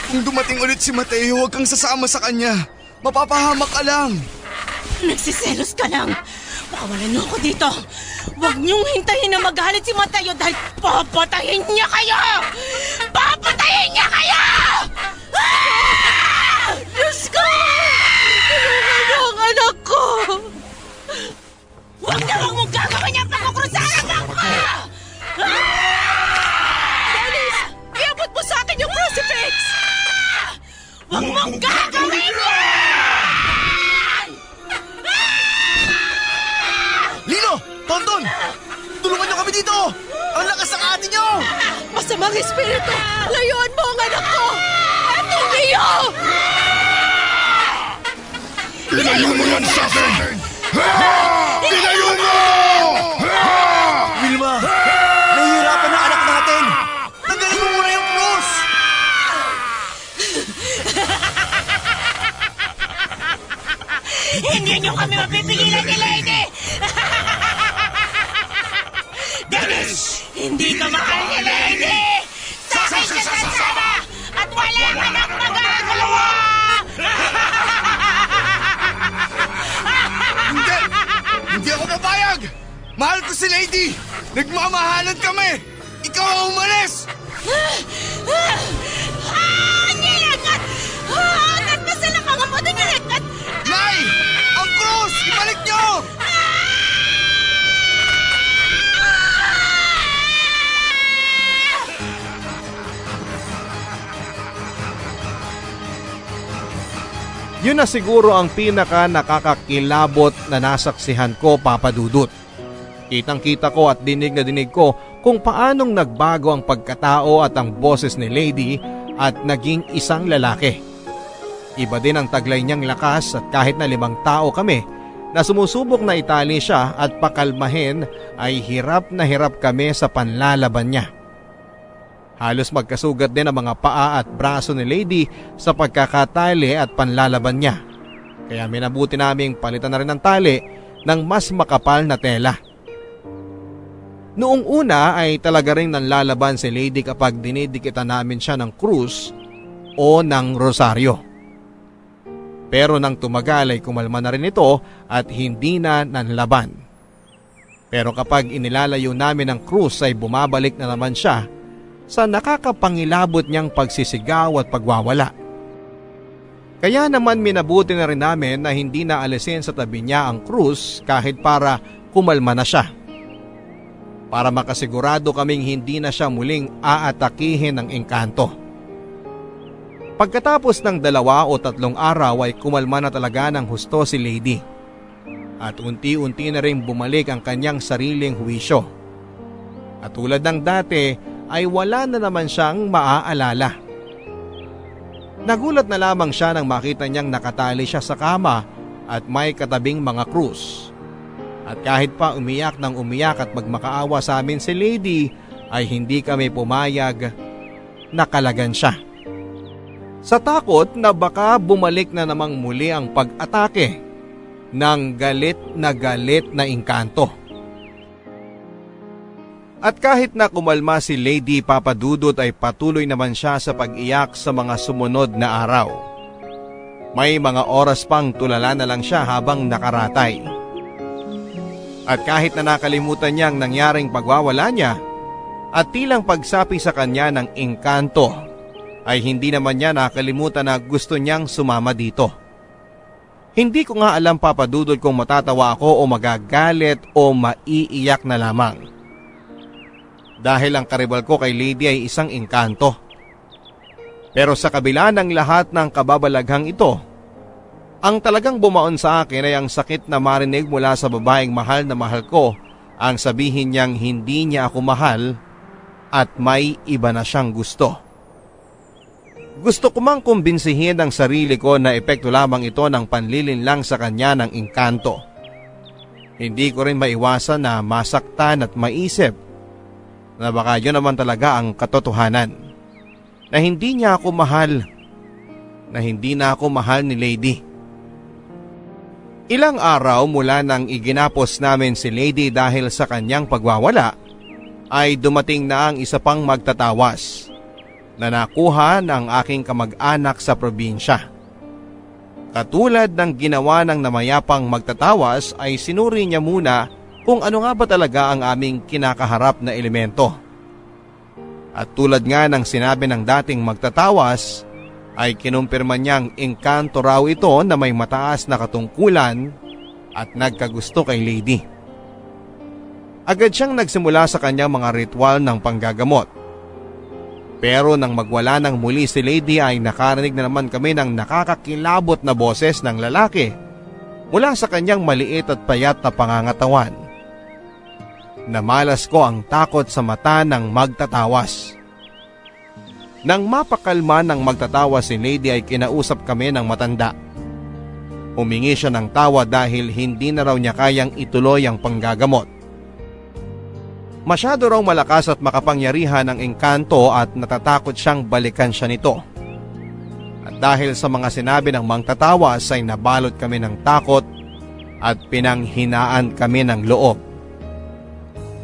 Kung dumating ulit si Mateo, huwag kang sasama sa kanya. Mapapahamak ka lang. Nagsiselos ka lang. Pakawalan niyo ako dito. Huwag niyong hintayin na magalit si Mateo dahil papatayin niya kayo! Papatayin niya kayo! Diyos ko! Tulungan niyo ang anak ko! Huwag na huwag mong gagawin niya pagkukrusahan ako! Dennis, iabot mo sa akin yung crucifix! Huwag mong gagawin yan! Lino! Tonton! Tulungan niyo kami dito! Ang lakas ng ate niyo! Masamang espiritu! Layuan mo ang anak ko! At umiyo! Ilayo mo yan sa akin! Ilayo mo! Wilma! Nahihirapan ang anak natin! Tanggalin mo muna yung cross! Hindi niyo kami mapipigilan ni Lady! Dennis! Hindi ka mahal ni Lady! Sakay ka sa sana! At wala ka nang magagawa! Hindi! Hindi ako papayag! Mahal ko si Lady! Nagmamahalan kami! Ikaw ang umalis! Nilagat! Nagpasal ang mga moto nilagat! Nay! Ang cross! Ibalik niyo! Yun na siguro ang pinaka nakakakilabot na nasaksihan ko, Papa Dudut. Kitang-kita ko at dinig na dinig ko kung paanong nagbago ang pagkatao at ang boses ni Lady at naging isang lalaki. Iba din ang taglay niyang lakas at kahit na 5 tao kami na sumusubok na itali siya at pakalmahin ay hirap na hirap kami sa panlalaban niya. Halos magkasugat din ang mga paa at braso ni Lady sa pagkakatali at panlalaban niya. Kaya minabuti naming palitan na rin ng tali ng mas makapal na tela. Noong una ay talaga rin nanlalaban si Lady kapag dinidikitan namin siya ng krus o ng rosaryo. Pero nang tumagal ay kumalma na rin ito at hindi na nanlaban. Pero kapag inilalayo namin ang krus ay bumabalik na naman siya sa nakakapangilabot niyang pagsisigaw at pagwawala. Kaya naman minabuti na rin namin na hindi na alisin sa tabi niya ang krus kahit para kumalma na siya. Para makasigurado kaming hindi na siya muling aatakihin ng engkanto. Pagkatapos ng 2 o 3 araw ay kumalma na talaga ng husto si Lady. At unti-unti na rin bumalik ang kanyang sariling huwisyo. At tulad ng dati ay wala na naman siyang maaalala. Nagulat na lamang siya nang makita niyang nakatali siya sa kama at may katabing mga krus. At kahit pa umiyak ng umiyak at magmakaawa sa amin si Lady ay hindi kami pumayag na kalagan siya. Sa takot na baka bumalik na namang muli ang pag-atake ng galit na engkanto. At kahit na kumalma si Lady, Papa Dudut ay patuloy naman siya sa pag-iyak sa mga sumunod na araw. May mga oras pang tulala na lang siya habang nakaratay. At kahit na nakalimutan niya ang nangyaring pagwawala niya at tilang pagsapi sa kanya ng engkanto, ay hindi naman niya nakalimutan na gusto niyang sumama dito. Hindi ko nga alam, Papa Dudut, kung matatawa ako o magagalit o maiiyak na lamang. Dahil ang karibal ko kay Lady ay isang engkanto. Pero sa kabila ng lahat ng kababalaghang ito, ang talagang bumaon sa akin ay ang sakit na marinig mula sa babaeng mahal na mahal ko ang sabihin niyang hindi niya ako mahal at may iba na siyang gusto. Gusto ko mang kumbinsihin ang sarili ko na epekto lamang ito ng panlilinlang sa kanya ng engkanto. Hindi ko rin maiwasan na masaktan at maisip na baka yun naman talaga ang katotohanan. Na hindi niya ako mahal, na hindi na ako mahal ni Lady. Ilang araw mula nang iginapos namin si Lady dahil sa kanyang pagwawala, ay dumating na ang isa pang magtatawas na nakuha ng aking kamag-anak sa probinsya. Katulad ng ginawa ng namayapang magtatawas ay sinuri niya muna kung ano nga ba talaga ang aming kinakaharap na elemento. At tulad nga ng sinabi ng dating magtatawas, ay kinumpirma niyang engkanto raw ito na may mataas na katungkulan at nagkagusto kay Lady. Agad siyang nagsimula sa kanyang mga ritual ng panggagamot. Pero nang magwala ng muli si Lady ay nakarinig na naman kami ng nakakakilabot na boses ng lalaki mula sa kanyang maliit at payat na pangangatawan. Namalas ko ang takot sa mata ng magtatawas. Nang mapakalma ng magtatawas si Lady ay kinausap kami ng matanda. Humingi siya ng tawa dahil hindi na raw niya kayang ituloy ang panggagamot. Masyado raw malakas at makapangyarihan ang engkanto at natatakot siyang balikan siya nito. At dahil sa mga sinabi ng magtatawas ay nabalot kami ng takot at pinanghinaan kami ng loob.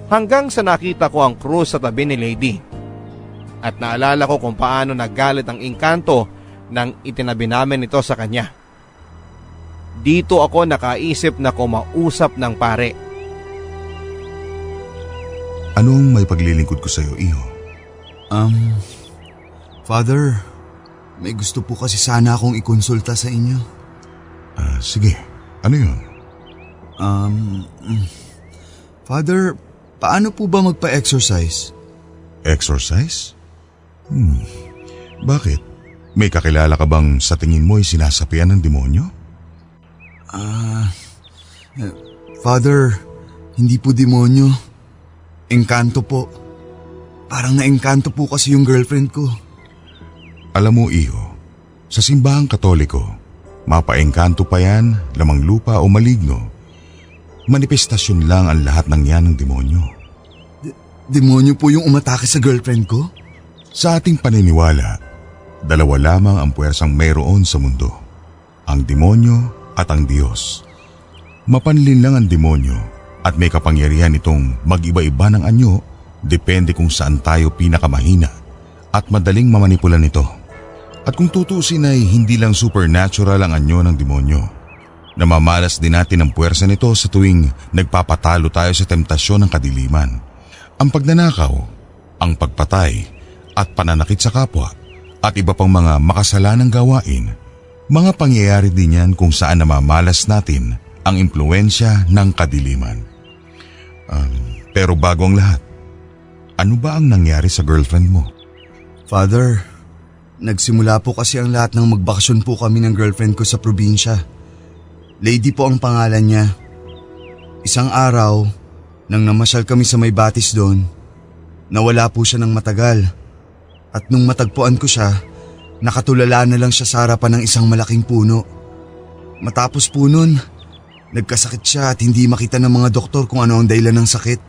Hanggang sa nakita ko ang krus sa tabi ni Lady. At naalala ko kung paano naggalit ang engkanto nang itinabi namin ito sa kanya. Dito ako nakaisip na kumausap ng pare. Anong may paglilingkod ko sa iyo, iho? Father, may gusto po kasi sana akong ikonsulta sa inyo. Sige, ano yun? Father, paano po ba magpa-exercise? Exercise? Bakit? May kakilala ka bang sa tingin mo ay sinasapian ng demonyo? Father, hindi po demonyo. Engkanto po. Parang na-engkanto po kasi yung girlfriend ko. Alam mo, iho, sa simbahang Katoliko, mapaengkanto pa yan, lamang lupa o maligno. Manifestasyon lang ang lahat ng yan ng demonyo. Demonyo po yung umatake sa girlfriend ko? Sa ating paniniwala, dalawa lamang ang puwersang mayroon sa mundo. Ang demonyo at ang Diyos. Mapanlin lang ang demonyo at may kapangyarihan itong mag-iba-iba ng anyo depende kung saan tayo pinakamahina at madaling mamanipula nito. At kung tutusin ay hindi lang supernatural ang anyo ng demonyo. Namamalas din natin ang puwersa nito sa tuwing nagpapatalo tayo sa temptasyon ng kadiliman. Ang pagnanakaw, ang pagpatay at pananakit sa kapwa at iba pang mga makasalanang gawain, mga pangyayari din yan kung saan namamalas natin ang impluensya ng kadiliman. Pero bago ang lahat, ano ba ang nangyari sa girlfriend mo? Father, nagsimula po kasi ang lahat ng magbakasyon po kami ng girlfriend ko sa probinsya. Lady po ang pangalan niya. Isang araw, nang namasyal kami sa may batis doon, nawala po siya ng matagal. At nung matagpuan ko siya, nakatulala na lang siya sa harapan ng isang malaking puno. Matapos po nun, nagkasakit siya at hindi makita ng mga doktor kung ano ang dahilan ng sakit.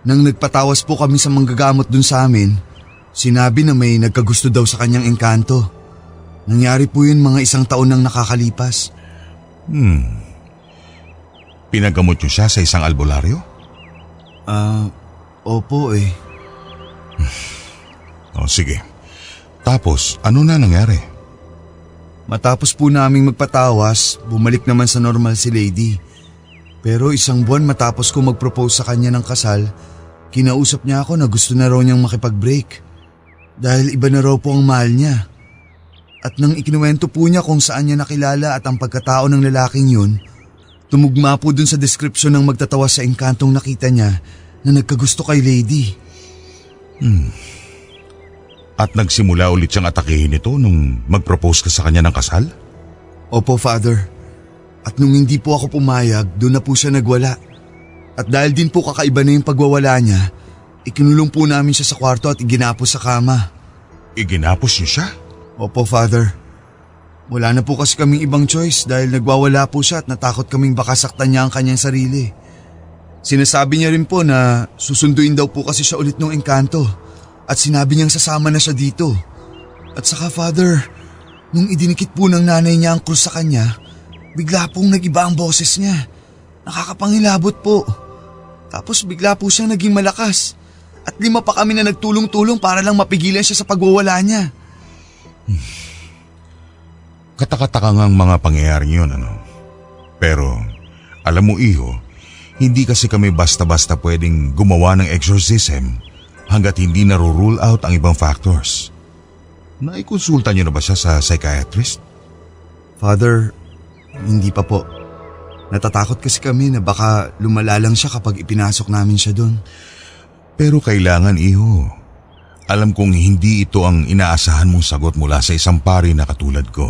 Nang nagpatawas po kami sa manggagamot dun sa amin, sinabi na may nagkagusto daw sa kanyang engkanto. Nangyari po yun mga 1 taon nang nakakalipas. Pinagamot niyo siya sa isang albularyo? Opo eh. Sige. Tapos, ano na nangyari? Matapos po naming magpatawas, bumalik naman sa normal si Lady. Pero isang buwan matapos ko mag-propose sa kanya ng kasal, kinausap niya ako na gusto na raw niyang makipag-break. Dahil iba na raw po ang mahal niya. At nang ikinuwento po niya kung saan niya nakilala at ang pagkatao ng lalaking yun, tumugma po dun sa description ng magtatawa sa engkantong nakita niya na nagkagusto kay Lady. At nagsimula ulit siyang atakehin ito nung mag-propose ka sa kanya ng kasal? Opo, Father. At nung hindi po ako pumayag, doon na po siya nagwala. At dahil din po kakaiba na yung pagwawala niya, ikinulong po namin siya sa kwarto at iginapos sa kama. Iginapos niyo siya? Opo, Father. Wala na po kasi kaming ibang choice dahil nagwawala po siya at natakot kaming baka saktan niya ang kanyang sarili. Sinasabi niya rin po na susunduin daw po kasi siya ulit ng engkanto at sinabi niyang sasama na siya dito. At saka, Father, nung idinikit po ng nanay niya ang krus sa kanya, bigla pong nag-iba ang boses niya. Nakakapangilabot po. Tapos bigla po siyang naging malakas. At 5 pa kami na nagtulong-tulong para lang mapigilan siya sa pagwawala niya. Katakataka ngang mga pangyayari yun, ano? Pero, alam mo iho, hindi kasi kami basta-basta pwedeng gumawa ng exorcism hanggat hindi na-rule out ang ibang factors. Naikonsulta niyo na ba siya sa psychiatrist? Father, hindi pa po. Natatakot kasi kami na baka lumala lang siya kapag ipinasok namin siya doon. Pero kailangan iho. Alam kong hindi ito ang inaasahan mong sagot mula sa isang pari na katulad ko.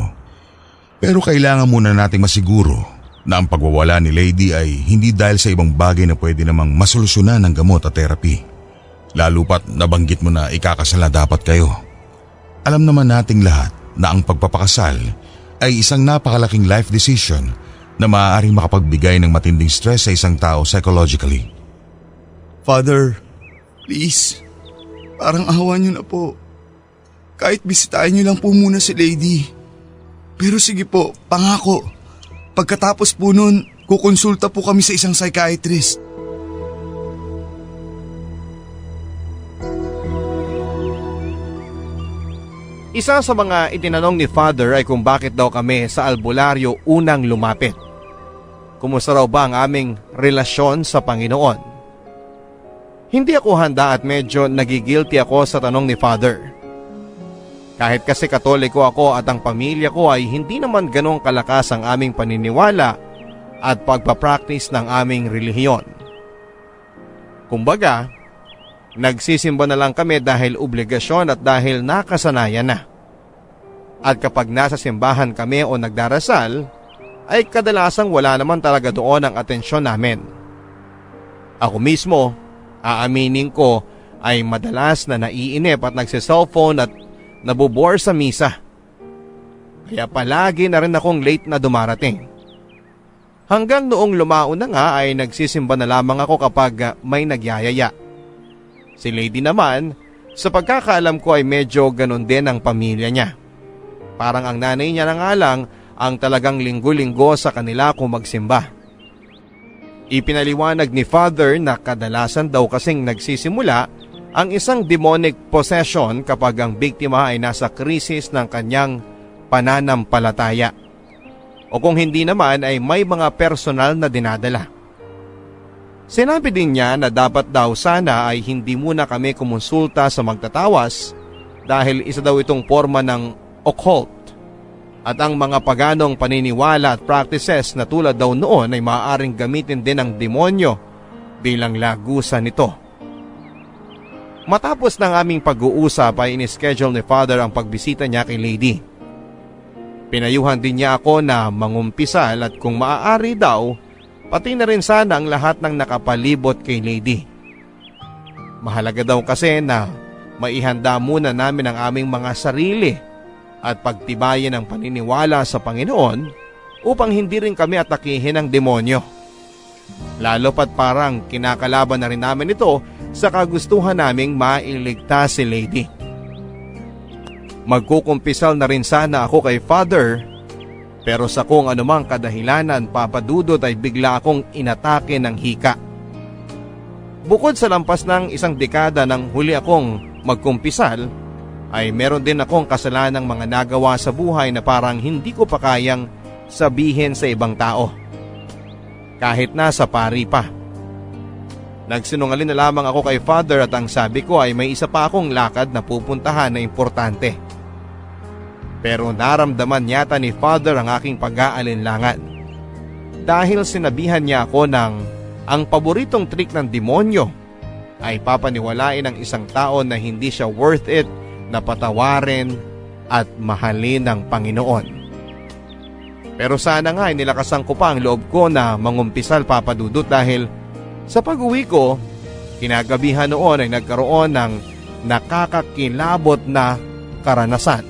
Pero kailangan muna nating masiguro na ang pagwawala ni Lady ay hindi dahil sa ibang bagay na pwede namang masolusyonan ng gamot at therapy. Lalo pat nabanggit mo na ikakasal na dapat kayo. Alam naman nating lahat na ang pagpapakasal ay isang napakalaking life decision na maaaring makapagbigay ng matinding stress sa isang tao psychologically. Father, please, parang ahawan niyo na po. Kahit bisitahin niyo lang po muna si Lady. Pero sige po, pangako. Pagkatapos po nun, kukonsulta po kami sa isang psychiatrist. Isa sa mga itinanong ni Father ay kung bakit daw kami sa albularyo unang lumapit. Kumusta raw ba ang aming relasyon sa Panginoon? Hindi ako handa at medyo nagigilty ako sa tanong ni Father. Kahit kasi Katoliko ako at ang pamilya ko ay hindi naman ganong kalakas ang aming paniniwala at pagpapractice ng aming relihiyon. Kumbaga, nagsisimba na lang kami dahil obligasyon at dahil nakasanayan na. At kapag nasa simbahan kami o nagdarasal, ay kadalasang wala naman talaga doon ang atensyon namin. Ako mismo, aaminin ko, ay madalas na naiinip at nagsiselfone at nabubore sa misa. Kaya palagi na rin akong late na dumarating. Hanggang noong lumao na nga ay nagsisimba na lamang ako kapag may nagyayaya. Si Lady naman, sa pagkakaalam ko ay medyo ganun din ang pamilya niya. Parang ang nanay niya na nga lang ang talagang linggo-linggo sa kanila kung magsimba. Ipinaliwanag ni Father na kadalasan daw kasing nagsisimula ang isang demonic possession kapag ang biktima ay nasa krisis ng kanyang pananampalataya. O kung hindi naman ay may mga personal na dinadala. Sinabi din niya na dapat daw sana ay hindi muna kami kumonsulta sa magtatawas dahil isa daw itong forma ng occult at ang mga paganong paniniwala at practices na tulad daw noon ay maaaring gamitin din ng demonyo bilang lagusan nito. Matapos ng aming pag-uusap ay inischedule ni Father ang pagbisita niya kay Lady. Pinayuhan din niya ako na mangumpisal at kung maaari daw, pati na rin sana ang lahat ng nakapalibot kay Lady. Mahalaga daw kasi na maihanda muna namin ang aming mga sarili at pagtibayin ang paniniwala sa Panginoon upang hindi rin kami atakihin ng demonyo. Lalo pat parang kinakalaban na rin namin ito sa kagustuhan naming mailigtas si Lady. Magkukumpisal na rin sana ako kay Father pero sa kung anumang kadahilanan papadudot ay bigla akong inatake ng hika. Bukod sa lampas ng 1 dekada nang huli akong magkumpisal ay meron din akong kasalanang mga nagawa sa buhay na parang hindi ko pa kayang sabihin sa ibang tao. kahit nasa pari pa. Nagsinungaling na lamang ako kay Father at ang sabi ko ay may isa pa akong lakad na pupuntahan na importante. Pero naramdaman yata ni Father ang aking pag-aalinlangan. Dahil sinabihan niya ako ng ang paboritong trick ng demonyo ay papaniwalain ng isang tao na hindi siya worth it na patawarin at mahalin ng Panginoon. Pero sana nga ay nilakasan ko pa ang loob ko na mangumpisal, Papa Dudut, dahil sa pag-uwi ko, kinagabihan noon ay nagkaroon ng nakakakilabot na karanasan.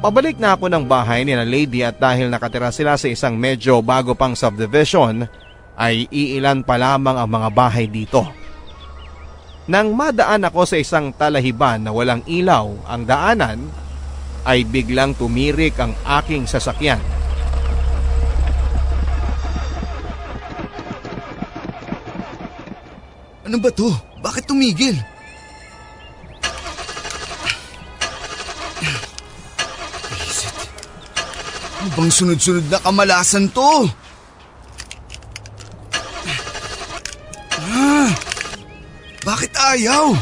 Pabalik na ako ng bahay ni na Lady at dahil nakatira sila sa isang medyo bago pang subdivision, ay iilan pa lamang ang mga bahay dito. Nang madaan ako sa isang talahiban na walang ilaw ang daanan, ay biglang tumirik ang aking sasakyan. Ano ba to? Bakit tumigil? Visit. Ano bang sunod-sunod na kamalasan to? Bakit ayaw?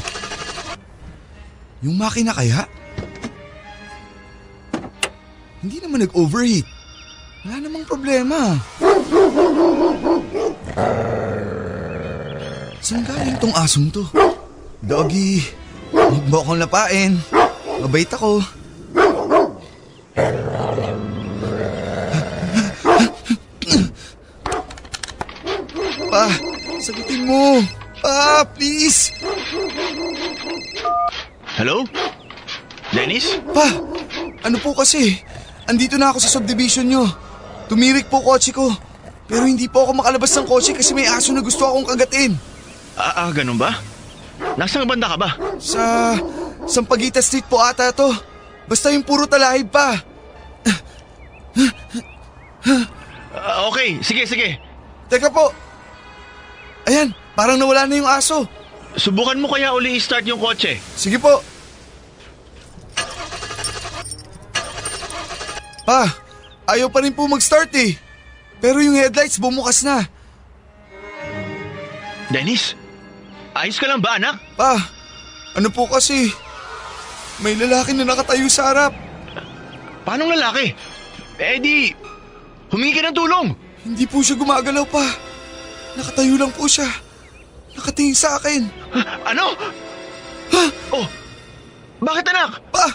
Yung makina kaya? Hindi naman nag-overheat. Wala namang problema. Saan galing tong asong to? Doggy, huwag mo akong lapain. Mabait ako. Pa, sagutin mo. Pa, please. Hello? Dennis? Pa, ano po kasi? Andito na ako sa subdivision nyo. Tumirik po kotse ko. Pero hindi po ako makalabas ng kotse kasi may aso na gusto akong kagatin. Ganun ba? Nasaan banda ka ba? Sa Sampaguita Street po ata to. Basta yung puro talahib pa. Okay, sige. Teka po. Ayan, parang nawala na yung aso. Subukan mo kaya uli i-start yung kotse. Sige po. Pa, ayaw pa rin po mag-start eh. Pero yung headlights bumukas na. Dennis? Ayos ka lang ba, anak? Pa, ano po kasi? May lalaki na nakatayo sa harap. Paanong lalaki? Di, humingi ka ng tulong. Hindi po siya gumagalaw pa. Nakatayo lang po siya. Nakatingin sa akin. Ano? Oh, bakit anak? Pa,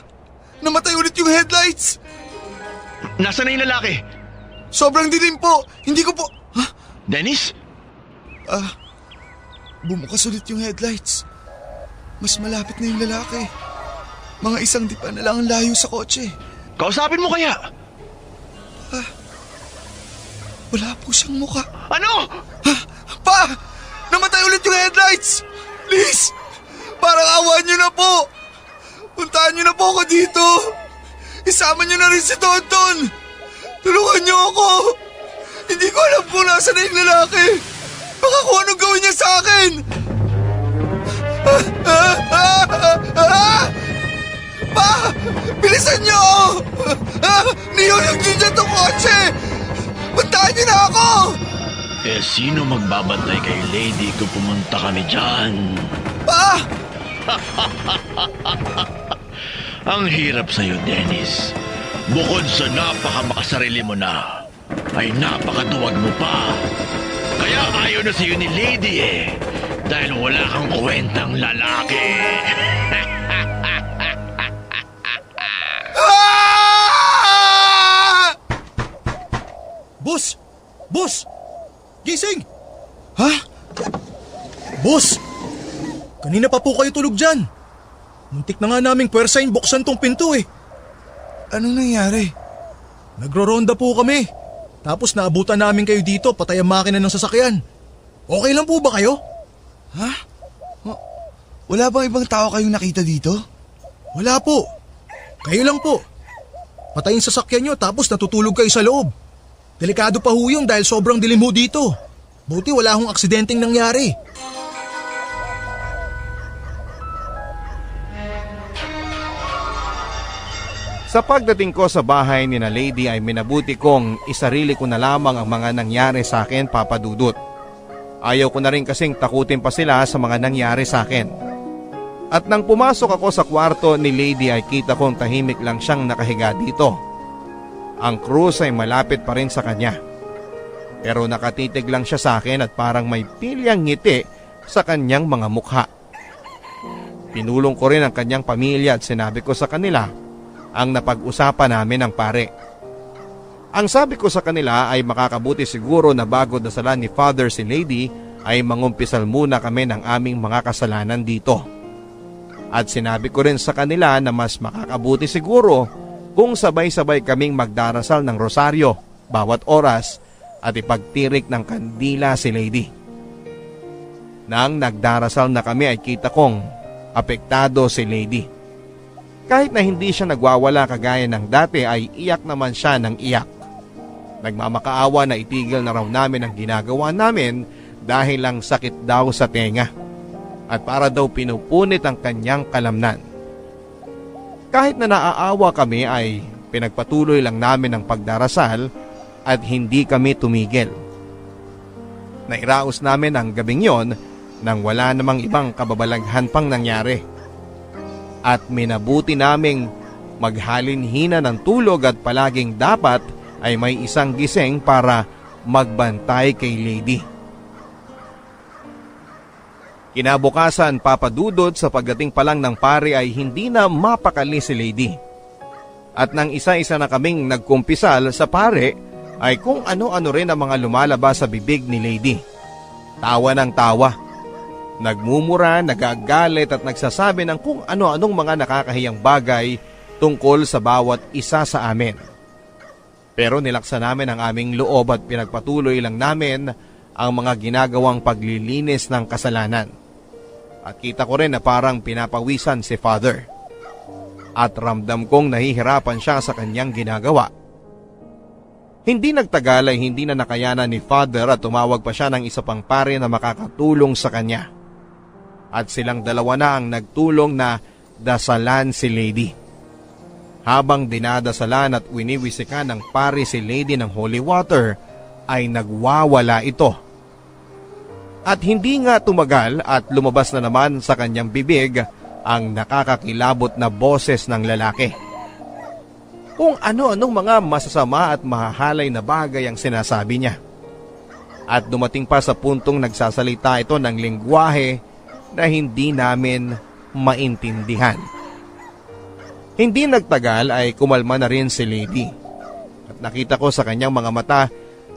namatay ulit yung headlights. Nasaan na yung lalaki? Sobrang dilim po. Hindi ko po... Dennis? Bumukas ulit yung headlights. Mas malapit na yung lalaki. Mga isang dipa na lang ang layo sa kotse. Kausapin mo kaya? Wala po siyang muka. Ano? Pa! Namatay ulit yung headlights! Please! Parang awan niyo na po! Puntahan niyo na po ako dito! Isama niyo na rin si Tonton! Tulungan niyo ako! Hindi ko alam kung nasa na yung lalaki! Baka kung anong gawin niya sa akin! Pa! Bilisan niyo! Niyulog niyo dyan itong kotse! Puntahan niyo na ako! Sino magbabantay kay Lady kung pumunta kami dyan? Pa! Ang hirap sa'yo, Dennis. Bukod sa napakamakasarili mo na, ay napakaduwag mo pa. Kaya ayaw na sa'yo ni Lady dahil wala kang kwentang lalaki. Boss! Boss! Gising! Ha? Boss! Kanina pa po kayo tulog dyan. Muntik na nga naming pwersahin buksan tong pinto eh. Anong nangyari? Nagro-ronda po kami. Tapos naabutan namin kayo dito patay ang makina ng sasakyan. Okay lang po ba kayo? Ha? Wala bang ibang tao kayong nakita dito? Wala po. Kayo lang po. Patay yung sasakyan nyo tapos natutulog kayo sa loob. Delikado pa ho yun dahil sobrang dilim ho dito. Buti wala hong aksidenteng nangyari. Sa pagdating ko sa bahay ni na Lady ay minabuti kong isarili ko na lamang ang mga nangyari sa akin, Papa Dudut. Ayaw ko na rin kasing takutin pa sila sa mga nangyari sa akin. At nang pumasok ako sa kwarto ni Lady ay kita kong tahimik lang siyang nakahiga dito. Ang krus ay malapit pa rin sa kanya. Pero nakatitig lang siya sa akin at parang may pilyang ngiti sa kanyang mga mukha. Pinulong ko rin ang kanyang pamilya at sinabi ko sa kanila ang napag-usapan namin ng pare. Ang sabi ko sa kanila ay makakabuti siguro na bago dasalan ni Father si Lady ay mangumpisal muna kami ng aming mga kasalanan dito. At sinabi ko rin sa kanila na mas makakabuti siguro kung sabay-sabay kaming magdarasal ng rosaryo bawat oras at ipagtirik ng kandila si Lady. Nang nagdarasal na kami ay kita kong apektado si Lady. Kahit na hindi siya nagwawala kagaya ng dati ay iyak naman siya ng iyak. Nagmamakaawa na itigil na raw namin ang ginagawa namin dahil lang sakit daw sa tenga at para daw pinupunit ang kanyang kalamnan. Kahit na naaawa kami ay pinagpatuloy lang namin ang pagdarasal at hindi kami tumigil. Nairaos namin ang gabing yon nang wala namang ibang kababalaghan pang nangyari. At minabuti naming maghalinhina ng tulog at palaging dapat ay may isang gising para magbantay kay Lady. Kinabukasan, Papa Dudut, sa pagdating pa lang ng pare ay hindi na mapakali si Lady. At nang isa-isa na kaming nagkumpisal sa pare ay kung ano-ano rin ang mga lumalabas sa bibig ni Lady. Tawa ng tawa. Nagmumura, nagagalit at nagsasabi ng kung ano-anong mga nakakahiyang bagay tungkol sa bawat isa sa amin. Pero nilaksa namin ang aming loob at pinagpatuloy lang namin ang mga ginagawang paglilinis ng kasalanan. At kita ko rin na parang pinapawisan si Father. At ramdam kong nahihirapan siya sa kanyang ginagawa. Hindi nagtagal ay hindi na nakayanan ni Father at tumawag pa siya ng isa pang pare na makakatulong sa kanya. At silang dalawa na ang nagtulong na dasalan si Lady. Habang dinadasalan at winiwisikan ng pare si Lady ng holy water, ay nagwawala ito. At hindi nga tumagal at lumabas na naman sa kanyang bibig ang nakakakilabot na boses ng lalaki. Kung ano-anong mga masasama at mahahalay na bagay ang sinasabi niya. At dumating pa sa puntong nagsasalita ito ng lengguwahe na hindi namin maintindihan. Hindi nagtagal ay kumalma na rin si Lady. At nakita ko sa kanyang mga mata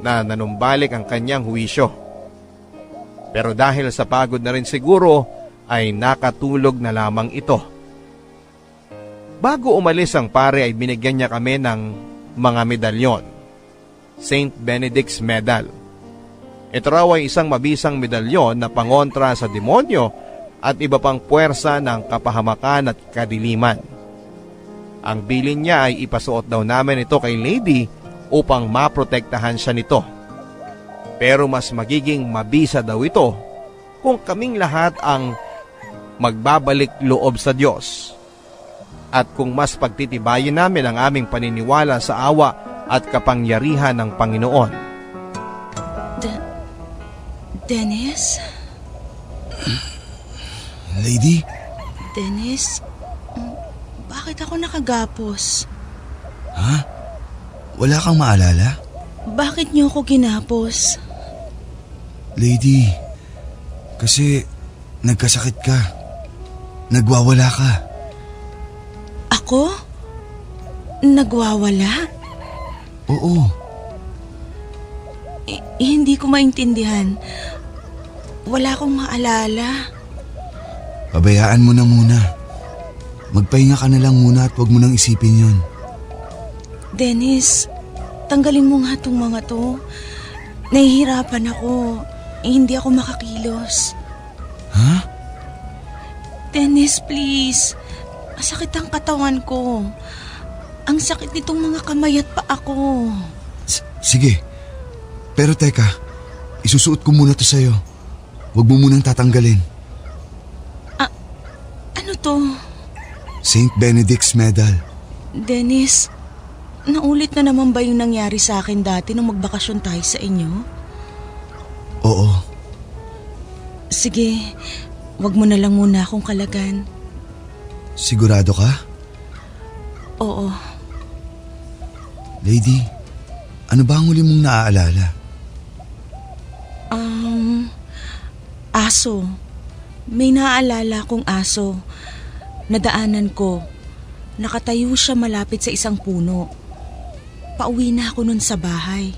na nanumbalik ang kanyang huwisyo. Pero dahil sa pagod na rin siguro ay nakatulog na lamang ito. Bago umalis ang pare ay binigyan niya kami ng mga medalyon. St. Benedict's Medal. Ito raw ay isang mabisang medalyon na pangontra sa demonyo at iba pang puwersa ng kapahamakan at kadiliman. Ang bilin niya ay ipasuot daw namin ito kay Lady upang maprotektahan siya nito. Pero mas magiging mabisa daw ito kung kaming lahat ang magbabalik loob sa Diyos. At kung mas pagtitibayin namin ang aming paniniwala sa awa at kapangyarihan ng Panginoon. Dennis? Lady? Dennis? Bakit ako nakagapos? Ha? Wala kang maalala? Bakit niyo ako ginapos? Lady, kasi nagkasakit ka. Nagwawala ka. Ako? Nagwawala? Oo. Hindi ko maintindihan. Wala akong maalala. Pabayaan mo na muna. Magpahinga ka na lang muna at huwag mo nang isipin yon. Dennis, tanggalin mo nga itong mga to. Nahihirapan ako. Hindi ako makakilos. Ha? Dennis, please. Masakit ang katawan ko. Ang sakit nitong mga kamay at paa ko. Sige. Pero teka, isusuot ko muna to sa'yo. Huwag mo munang tatanggalin. Ano to? St. Benedict's Medal. Dennis, naulit na naman ba yung nangyari sa akin dati nung magbakasyon tayo sa inyo? Oo. Sige, wag mo na lang muna akong kalagan. Sigurado ka? Oo. Lady, ano ba ang huli mong naaalala? Aso. May naaalala kong aso. Nadaanan ko. Nakatayo siya malapit sa isang puno. Pauwi na ako nun sa bahay.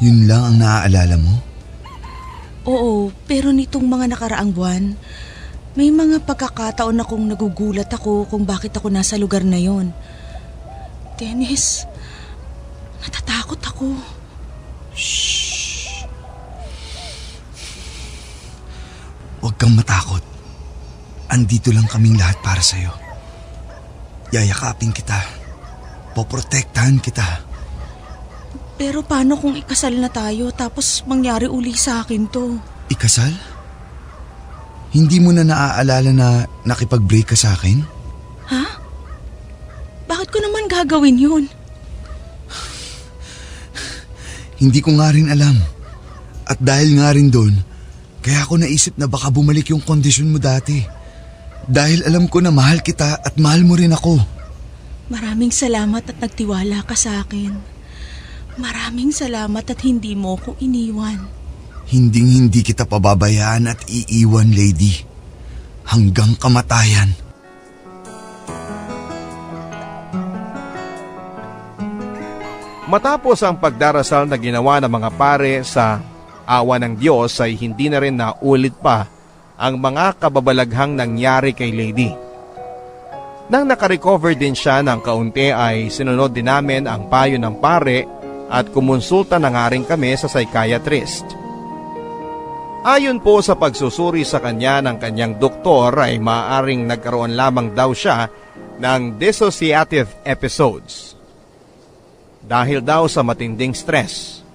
Yun lang ang naaalala mo? Oo, pero nitong mga nakaraang buwan, may mga pagkakataon akong nagugulat ako kung bakit ako nasa lugar na yon. Dennis, natatakot ako. Shh! Huwag kang matakot. Andito lang kaming lahat para sa'yo. Yayakapin kita. Poprotektahan kita. Pero paano kung ikasal na tayo tapos mangyari uli sa akin to? Ikasal? Hindi mo na naaalala na nakipag-break ka sa akin? Ha? Bakit ko naman gagawin yun? Hindi ko nga rin alam. At dahil nga rin doon, kaya ako naisip na baka bumalik yung kondisyon mo dati. Dahil alam ko na mahal kita at mahal mo rin ako. Maraming salamat at nagtiwala ka sa akin. Maraming salamat at hindi mo ko iniwan. Hinding-hindi kita pababayaan at iiwan, lady. Hanggang kamatayan. Matapos ang pagdarasal na ginawa ng mga pare sa awa ng Diyos ay hindi na rin naulit pa ang mga kababalaghang nangyari kay Lady. Nang nakarecover din siya ng kaunti ay sinunod din namin ang payo ng pare at kumonsulta na nga rin kami sa psychiatrist. Ayon po sa pagsusuri sa kanya ng kanyang doktor ay maaaring nagkaroon lamang daw siya ng dissociative episodes. Dahil daw sa matinding stress.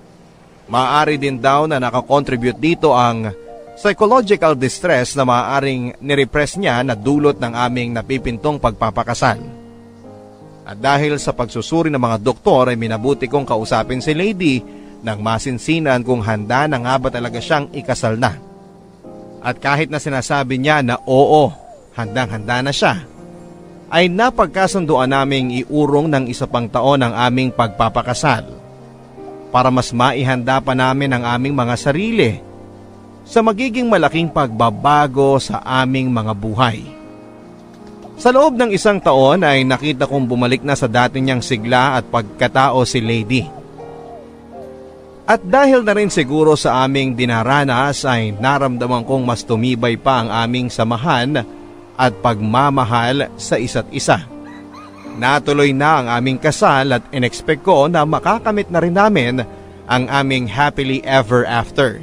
Maaari din daw na nakakontribute dito ang psychological distress na maaaring nirepress niya na dulot ng aming napipintong pagpapakasal. At dahil sa pagsusuri ng mga doktor ay minabuti kong kausapin si Lady nang masinsinan kung handa na nga ba talaga siyang ikasal na. At kahit na sinasabi niya na oo, handang-handa na siya, ay napagkasunduan naming iurong ng isa pang taon ang aming pagpapakasal para mas maihanda pa namin ang aming mga sarili sa magiging malaking pagbabago sa aming mga buhay. Sa loob ng isang taon ay nakita kong bumalik na sa dati niyang sigla at pagkatao si Lady. At dahil na rin siguro sa aming dinaranas ay naramdaman kong mas tumibay pa ang aming samahan at pagmamahal sa isa't isa. Natuloy na ang aming kasal at inexpect ko na makakamit na rin namin ang aming happily ever after.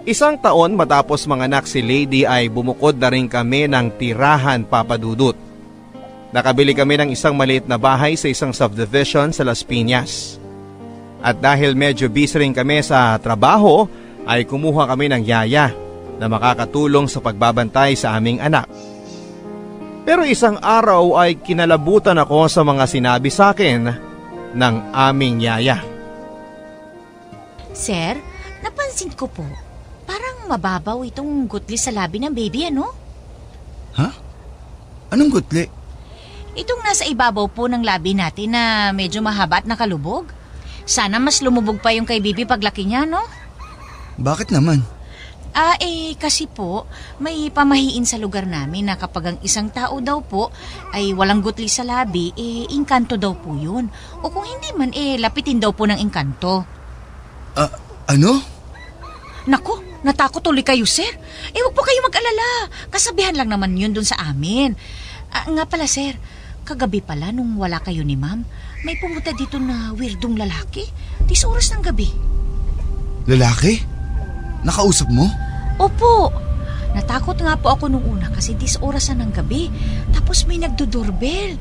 Isang taon matapos manganak si Lady ay bumukod na rin kami ng tirahan, Papa Dudut. Nakabili kami ng isang maliit na bahay sa isang subdivision sa Las Piñas. At dahil medyo busy rin kami sa trabaho ay kumuha kami ng yaya na makakatulong sa pagbabantay sa aming anak. Pero isang araw ay kinalabutan ako sa mga sinabi sa akin ng aming yaya. Sir, napansin ko po, parang mababaw itong gutli sa labi ng baby, ano? Ha? Anong gutli? Itong nasa ibabaw po ng labi natin na medyo mahaba at nakalubog. Sana mas lumubog pa yung kay baby paglaki niya, no? Bakit naman? Kasi po, may pamahiin sa lugar namin na kapag ang isang tao daw po ay walang gutli sa labi, engkanto daw po yun. O kung hindi man, lapitin daw po ng engkanto. Ano? Naku, natakot ulit kayo, sir. Huwag po kayo mag-alala. Kasabihan lang naman yun dun sa amin. Nga pala, sir, kagabi pala nung wala kayo ni ma'am, may pumunta dito na weirdong lalaki. 10 oras ng gabi. Lalaki? Nakausap mo? Opo. Natakot nga po ako nung una kasi 10 oras na ng gabi. Tapos may nagdo-doorbell.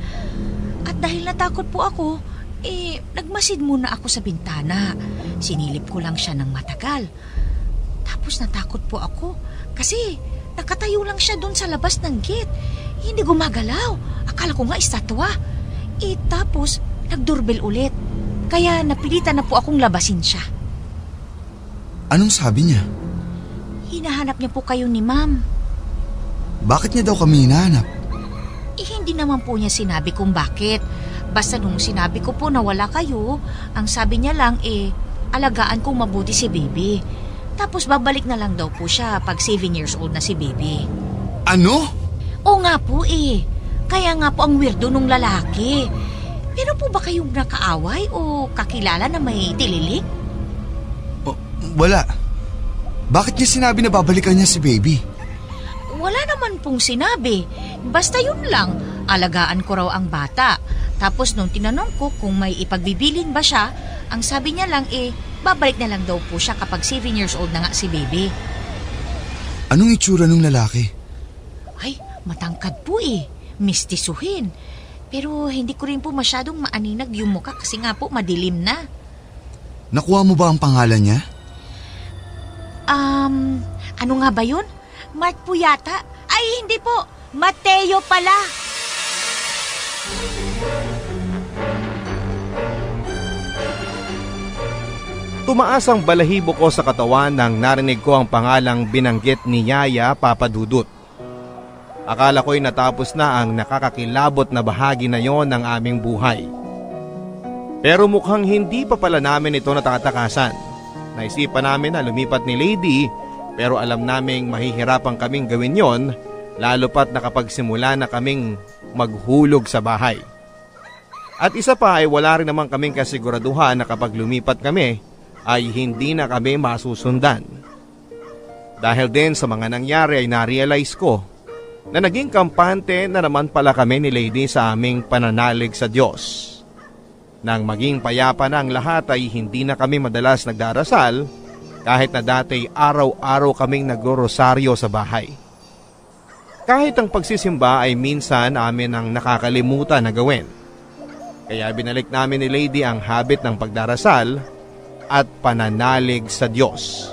At dahil natakot po ako, nagmasid muna ako sa bintana. Sinilip ko lang siya ng matagal. Tapos natakot po ako kasi nakatayo lang siya doon sa labas ng gate. Hindi gumagalaw. Akala ko nga estatwa. Tapos, nagdoorbell ulit. Kaya napilitan na po akong labasin siya. Anong sabi niya? Hinahanap niya po kayo ni Ma'am. Bakit niya daw kami hinahanap? Hindi naman po niya sinabi kung bakit. Basta nung sinabi ko po na wala kayo, ang sabi niya lang alagaan kong mabuti si baby. Tapos babalik na lang daw po siya pag 7 years old na si baby. Ano? Oo nga po Kaya nga po ang weirdo nung lalaki. Pero po ba kayong nakaaway o kakilala na may tililik? Wala. Bakit niya sinabi na babalikan niya si baby? Wala naman pong sinabi. Basta yun lang, alagaan ko raw ang bata. Tapos nung tinanong ko kung may ipagbibilin ba siya, ang sabi niya lang babalik na lang daw po siya kapag 7 years old na nga si baby. Anong itsura nung lalaki? Ay, matangkad po mistisuhin. Pero hindi ko rin po masyadong maaninag yung mukha kasi nga po madilim na. Nakuha mo ba ang pangalan niya? Ano nga ba yun? Mark po yata. Ay, hindi po. Mateo pala. Tumaas ang balahibo ko sa katawan nang narinig ko ang pangalang binanggit ni Yaya Papadudut. Akala ko'y natapos na ang nakakakilabot na bahagi na yon ng aming buhay. Pero mukhang hindi pa pala namin ito natatakasan. Naisipan namin na lumipat ni Lady pero alam naming mahihirapan kaming gawin yon lalo pat nakapagsimula na kaming maghulog sa bahay. At isa pa ay wala rin naman kaming kasiguraduhan na kapag lumipat kami ay hindi na kami masusundan. Dahil din sa mga nangyari ay na-realize ko na naging kampante na naman pala kami ni Lady sa aming pananalig sa Diyos. Nang maging payapa na ang lahat ay hindi na kami madalas nagdarasal kahit na dati araw-araw kaming nagro-rosaryo sa bahay. Kahit ang pagsisimba ay minsan amin ang nakakalimutan na gawin. Kaya binalik namin ni Lady ang habit ng pagdarasal at pananalig sa Diyos.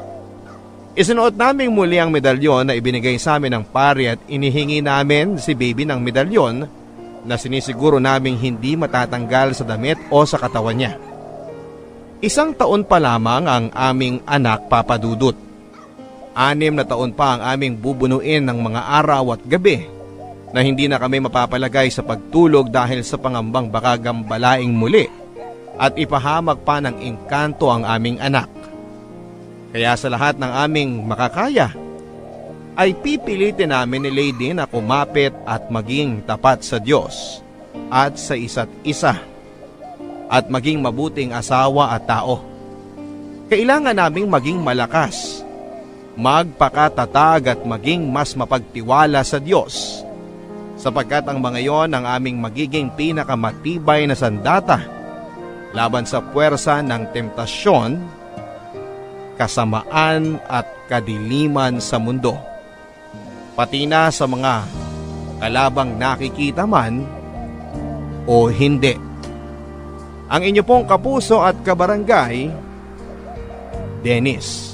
Isinuot namin muli ang medalyon na ibinigay sa amin ng pari at inihingi namin si baby ng medalyon na sinisiguro naming hindi matatanggal sa damit o sa katawan niya. 1 taon pa lamang ang aming anak Papadudut. 6 na taon pa ang aming bubunuin ng mga araw at gabi na hindi na kami mapapalagay sa pagtulog dahil sa pangambang baka gambalaing muli at ipahamak pa ng engkanto ang aming anak. Kaya sa lahat ng aming makakaya, ay pipilitin namin ni Lady na kumapit at maging tapat sa Diyos at sa isa't isa at maging mabuting asawa at tao. Kailangan naming maging malakas, magpakatatag at maging mas mapagtiwala sa Diyos sapagkat ang mga iyon ang aming magiging pinakamatibay na sandata laban sa puwersa ng temptasyon, kasamaan at kadiliman sa mundo, pati na sa mga kalabang nakikita man o hindi. Ang inyo pong kapuso at kabarangay, Dennis.